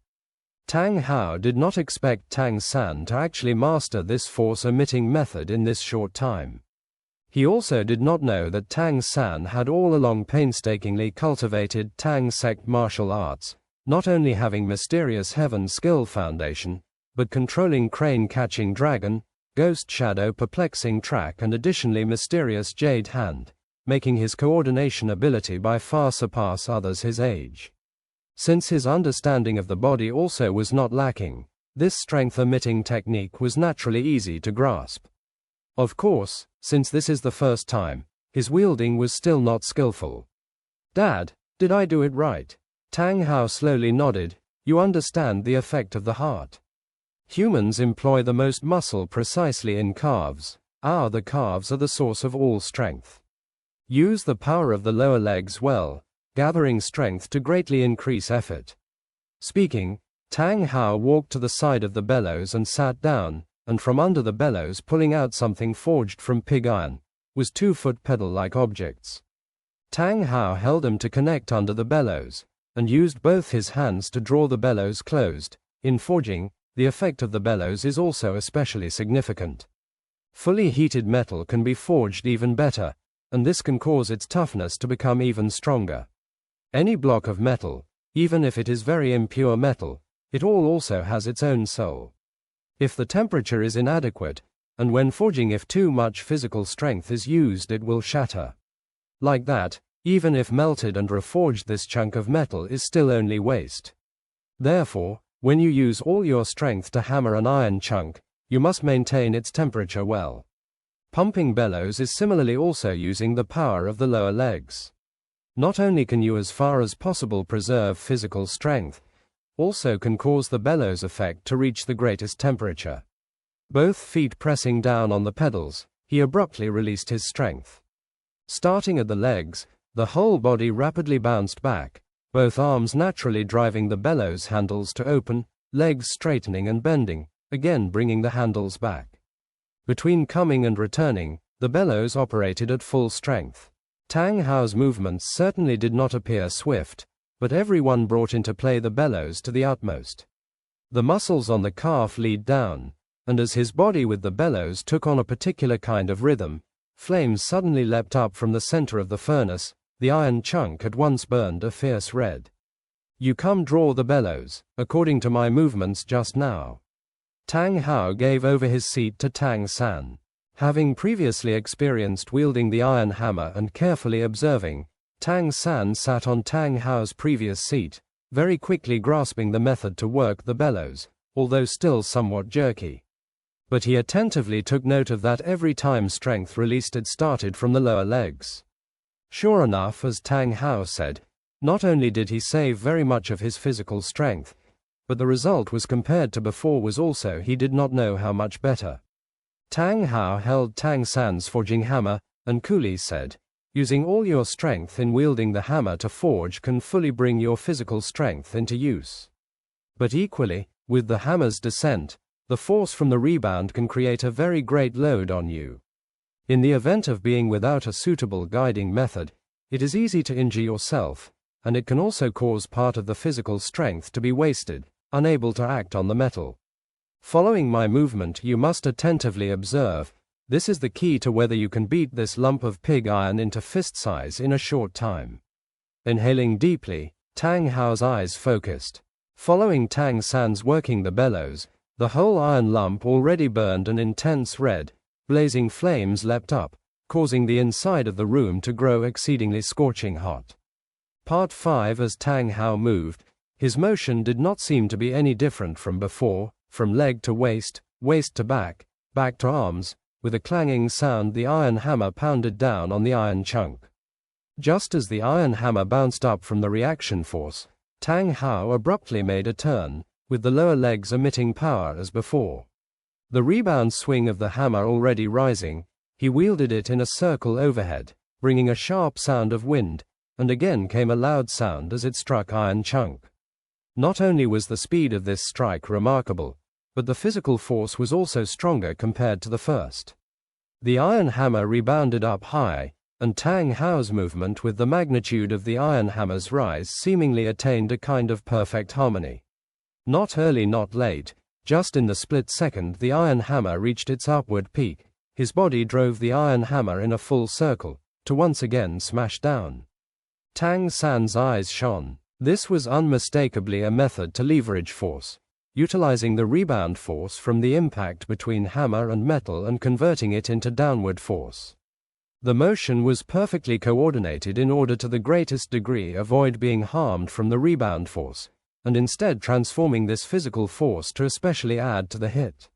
Tang Hao did not expect Tang San to actually master this force-emitting method in this short time. He also did not know that Tang San had all along painstakingly cultivated Tang Sect martial arts, not only having mysterious heaven skill foundation, but controlling crane-catching dragon, ghost shadow perplexing track and additionally mysterious jade hand, making his coordination ability by far surpass others his age. Since his understanding of the body also was not lacking, this strength-emitting technique was naturally easy to grasp. Of course, since this is the first time, his wielding was still not skillful. "Dad, did I do it right?" Tang Hao slowly nodded. "You understand the effect of the heart. Humans employ the most muscle precisely in calves. The calves are the source of all strength. Use the power of the lower legs well, gathering strength to greatly increase effort." Speaking, Tang Hao walked to the side of the bellows and sat down, and from under the bellows pulling out something forged from pig iron, was 2-foot pedal-like objects. Tang Hao held them to connect under the bellows, and used both his hands to draw the bellows closed. In forging, the effect of the bellows is also especially significant. Fully heated metal can be forged even better, and this can cause its toughness to become even stronger. Any block of metal, even if it is very impure metal, it all also has its own soul. If the temperature is inadequate, and when forging if too much physical strength is used it will shatter. Like that, even if melted and reforged this chunk of metal is still only waste. Therefore, when you use all your strength to hammer an iron chunk, you must maintain its temperature well. Pumping bellows is similarly also using the power of the lower legs. Not only can you as far as possible preserve physical strength, also can cause the bellows effect to reach the greatest temperature. Both feet pressing down on the pedals, he abruptly released his strength. Starting at the legs, the whole body rapidly bounced back, both arms naturally driving the bellows handles to open, legs straightening and bending, again bringing the handles back. Between coming and returning, the bellows operated at full strength. Tang Hao's movements certainly did not appear swift, but everyone brought into play the bellows to the utmost. The muscles on the calf lead down, and as his body with the bellows took on a particular kind of rhythm, flames suddenly leapt up from the center of the furnace. The iron chunk at once burned a fierce red. "You come draw the bellows, according to my movements just now." Tang Hao gave over his seat to Tang San. Having previously experienced wielding the iron hammer and carefully observing, Tang San sat on Tang Hao's previous seat, very quickly grasping the method to work the bellows, although still somewhat jerky. But he attentively took note of that every time strength released it started from the lower legs. Sure enough, as Tang Hao said, not only did he save very much of his physical strength, but the result was compared to before was also he did not know how much better. Tang Hao held Tang San's forging hammer, and coolly said, "Using all your strength in wielding the hammer to forge can fully bring your physical strength into use. But equally, with the hammer's descent, the force from the rebound can create a very great load on you. In the event of being without a suitable guiding method, it is easy to injure yourself, and it can also cause part of the physical strength to be wasted, unable to act on the metal. Following my movement you must attentively observe. This is the key to whether you can beat this lump of pig iron into fist size in a short time." Inhaling deeply, Tang Hao's eyes focused. Following Tang San's working the bellows, the whole iron lump already burned an intense red. Blazing flames leapt up, causing the inside of the room to grow exceedingly scorching hot. Part 5. As Tang Hao moved, his motion did not seem to be any different from before, from leg to waist, waist to back, back to arms. With a clanging sound the iron hammer pounded down on the iron chunk. Just as the iron hammer bounced up from the reaction force, Tang Hao abruptly made a turn, with the lower legs emitting power as before. The rebound swing of the hammer already rising, He wielded it in a circle overhead, bringing a sharp sound of wind, and again came a loud sound as it struck iron chunk. Not only was the speed of this strike remarkable, but the physical force was also stronger compared to the first. The iron hammer rebounded up high, and Tang Hao's movement with the magnitude of the iron hammer's rise seemingly attained a kind of perfect harmony. Not early, not late, just in the split second the iron hammer reached its upward peak. His body drove the iron hammer in a full circle, to once again smash down. Tang San's eyes shone. This was unmistakably a method to leverage force, utilizing the rebound force from the impact between hammer and metal and converting it into downward force. The motion was perfectly coordinated in order to the greatest degree avoid being harmed from the rebound force, and instead transforming this physical force to especially add to the hit.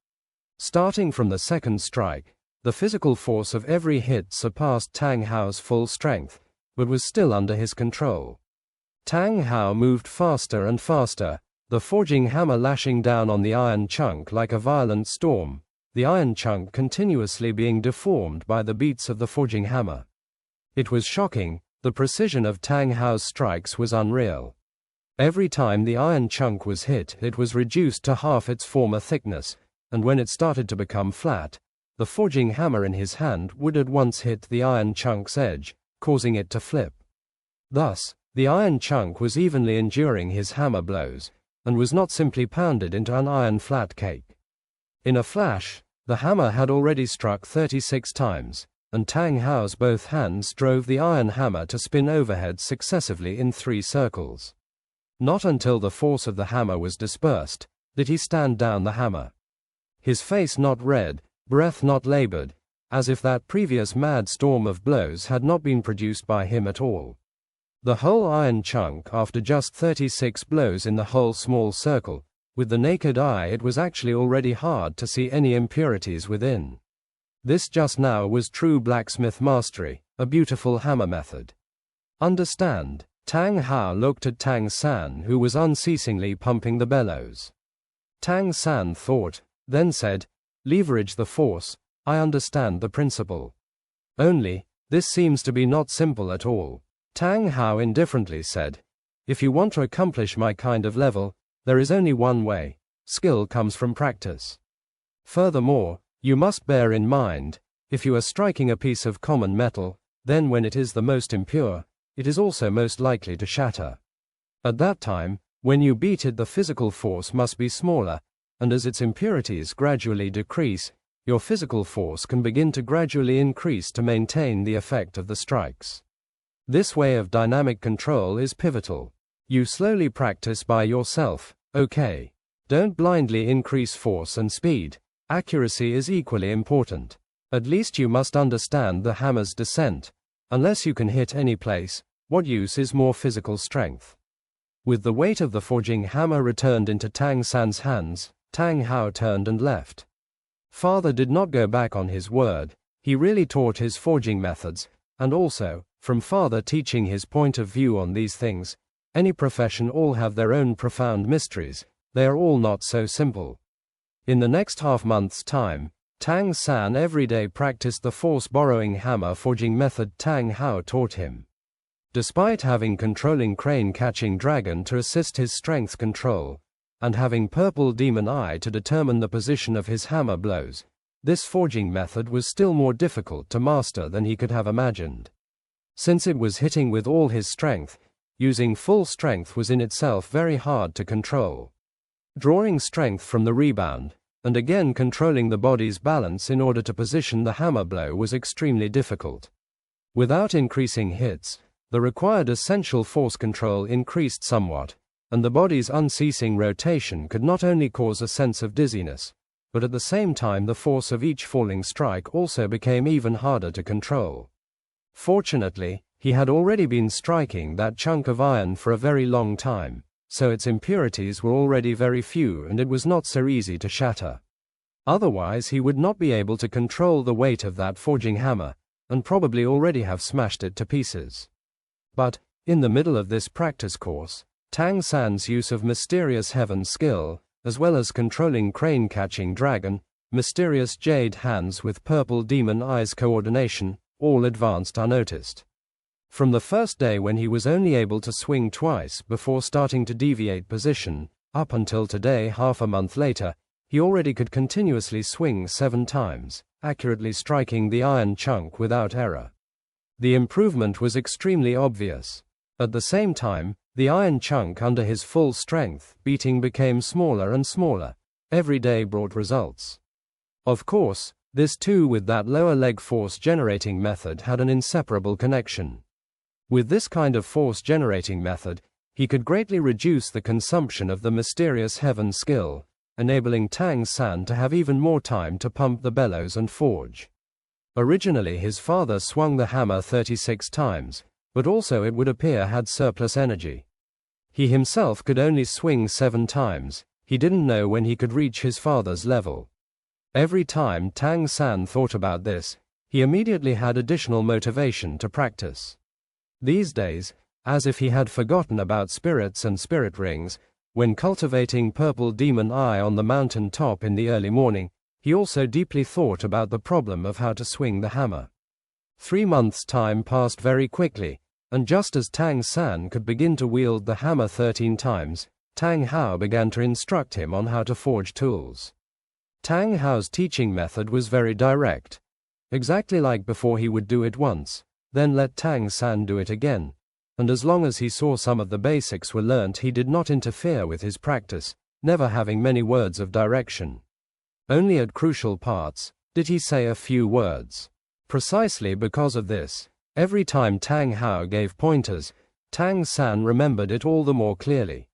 Starting from the second strike, the physical force of every hit surpassed Tang Hao's full strength, but was still under his control. Tang Hao moved faster and faster, the forging hammer lashing down on the iron chunk like a violent storm, the iron chunk continuously being deformed by the beats of the forging hammer. It was shocking, the precision of Tang Hao's strikes was unreal. Every time the iron chunk was hit, it was reduced to half its former thickness, and when it started to become flat, the forging hammer in his hand would at once hit the iron chunk's edge, causing it to flip. Thus, the iron chunk was evenly enduring his hammer blows, and was not simply pounded into an iron flat cake. In a flash, the hammer had already struck 36 times, and Tang Hao's both hands drove the iron hammer to spin overhead successively in 3 circles. Not until the force of the hammer was dispersed did he stand down the hammer. His face not red, breath not labored, as if that previous mad storm of blows had not been produced by him at all. The whole iron chunk, after just 36 blows in the whole small circle, with the naked eye it was actually already hard to see any impurities within. This just now was true blacksmith mastery, a beautiful hammer method. Understand? Tang Hao looked at Tang San, who was unceasingly pumping the bellows. Tang San thought, then said, "Leverage the force, I understand the principle. Only, this seems to be not simple at all." Tang Hao indifferently said, "If you want to accomplish my kind of level, there is only one way. Skill comes from practice. Furthermore, you must bear in mind, if you are striking a piece of common metal, then when it is the most impure, it is also most likely to shatter. At that time, when you beat it, the physical force must be smaller, and as its impurities gradually decrease, your physical force can begin to gradually increase to maintain the effect of the strikes. This way of dynamic control is pivotal. You slowly practice by yourself, okay? Don't blindly increase force and speed. Accuracy is equally important. At least you must understand the hammer's descent. Unless you can hit any place, what use is more physical strength?" With the weight of the forging hammer returned into Tang San's hands, Tang Hao turned and left. Father did not go back on his word. He really taught his forging methods, and also, from father teaching his point of view on these things, any profession all have their own profound mysteries, they are all not so simple. In the next half-month's time, Tang San every day practiced the force-borrowing hammer forging method Tang Hao taught him. Despite having controlling crane-catching dragon to assist his strength control, and having purple demon eye to determine the position of his hammer blows, this forging method was still more difficult to master than he could have imagined. Since it was hitting with all his strength, using full strength was in itself very hard to control. Drawing strength from the rebound, and again controlling the body's balance in order to position the hammer blow was extremely difficult. Without increasing hits, the required essential force control increased somewhat, and the body's unceasing rotation could not only cause a sense of dizziness, but at the same time the force of each falling strike also became even harder to control. Fortunately, he had already been striking that chunk of iron for a very long time, so its impurities were already very few and it was not so easy to shatter. Otherwise he would not be able to control the weight of that forging hammer, and probably already have smashed it to pieces. But, in the middle of this practice course, Tang San's use of mysterious heaven skill, as well as controlling crane-catching dragon, mysterious jade hands with purple demon eyes coordination, all advanced unnoticed. From the first day when he was only able to swing twice before starting to deviate position, up until today half a month later, he already could continuously swing 7 times, accurately striking the iron chunk without error. The improvement was extremely obvious. At the same time, the iron chunk under his full strength beating became smaller and smaller. Every day brought results. Of course, this too with that lower leg force generating method had an inseparable connection. With this kind of force generating method, he could greatly reduce the consumption of the mysterious heaven skill, enabling Tang San to have even more time to pump the bellows and forge. Originally his father swung the hammer 36 times, but also it would appear had surplus energy. He himself could only swing 7 times, he didn't know when he could reach his father's level. Every time Tang San thought about this, he immediately had additional motivation to practice. These days, as if he had forgotten about spirits and spirit rings, when cultivating purple demon eye on the mountain top in the early morning, he also deeply thought about the problem of how to swing the hammer. 3 months' time passed very quickly, and just as Tang San could begin to wield the hammer 13 times, Tang Hao began to instruct him on how to forge tools. Tang Hao's teaching method was very direct. Exactly like before, he would do it once, then let Tang San do it again, and as long as he saw some of the basics were learnt, he did not interfere with his practice, never having many words of direction. Only at crucial parts did he say a few words. Precisely because of this, every time Tang Hao gave pointers, Tang San remembered it all the more clearly.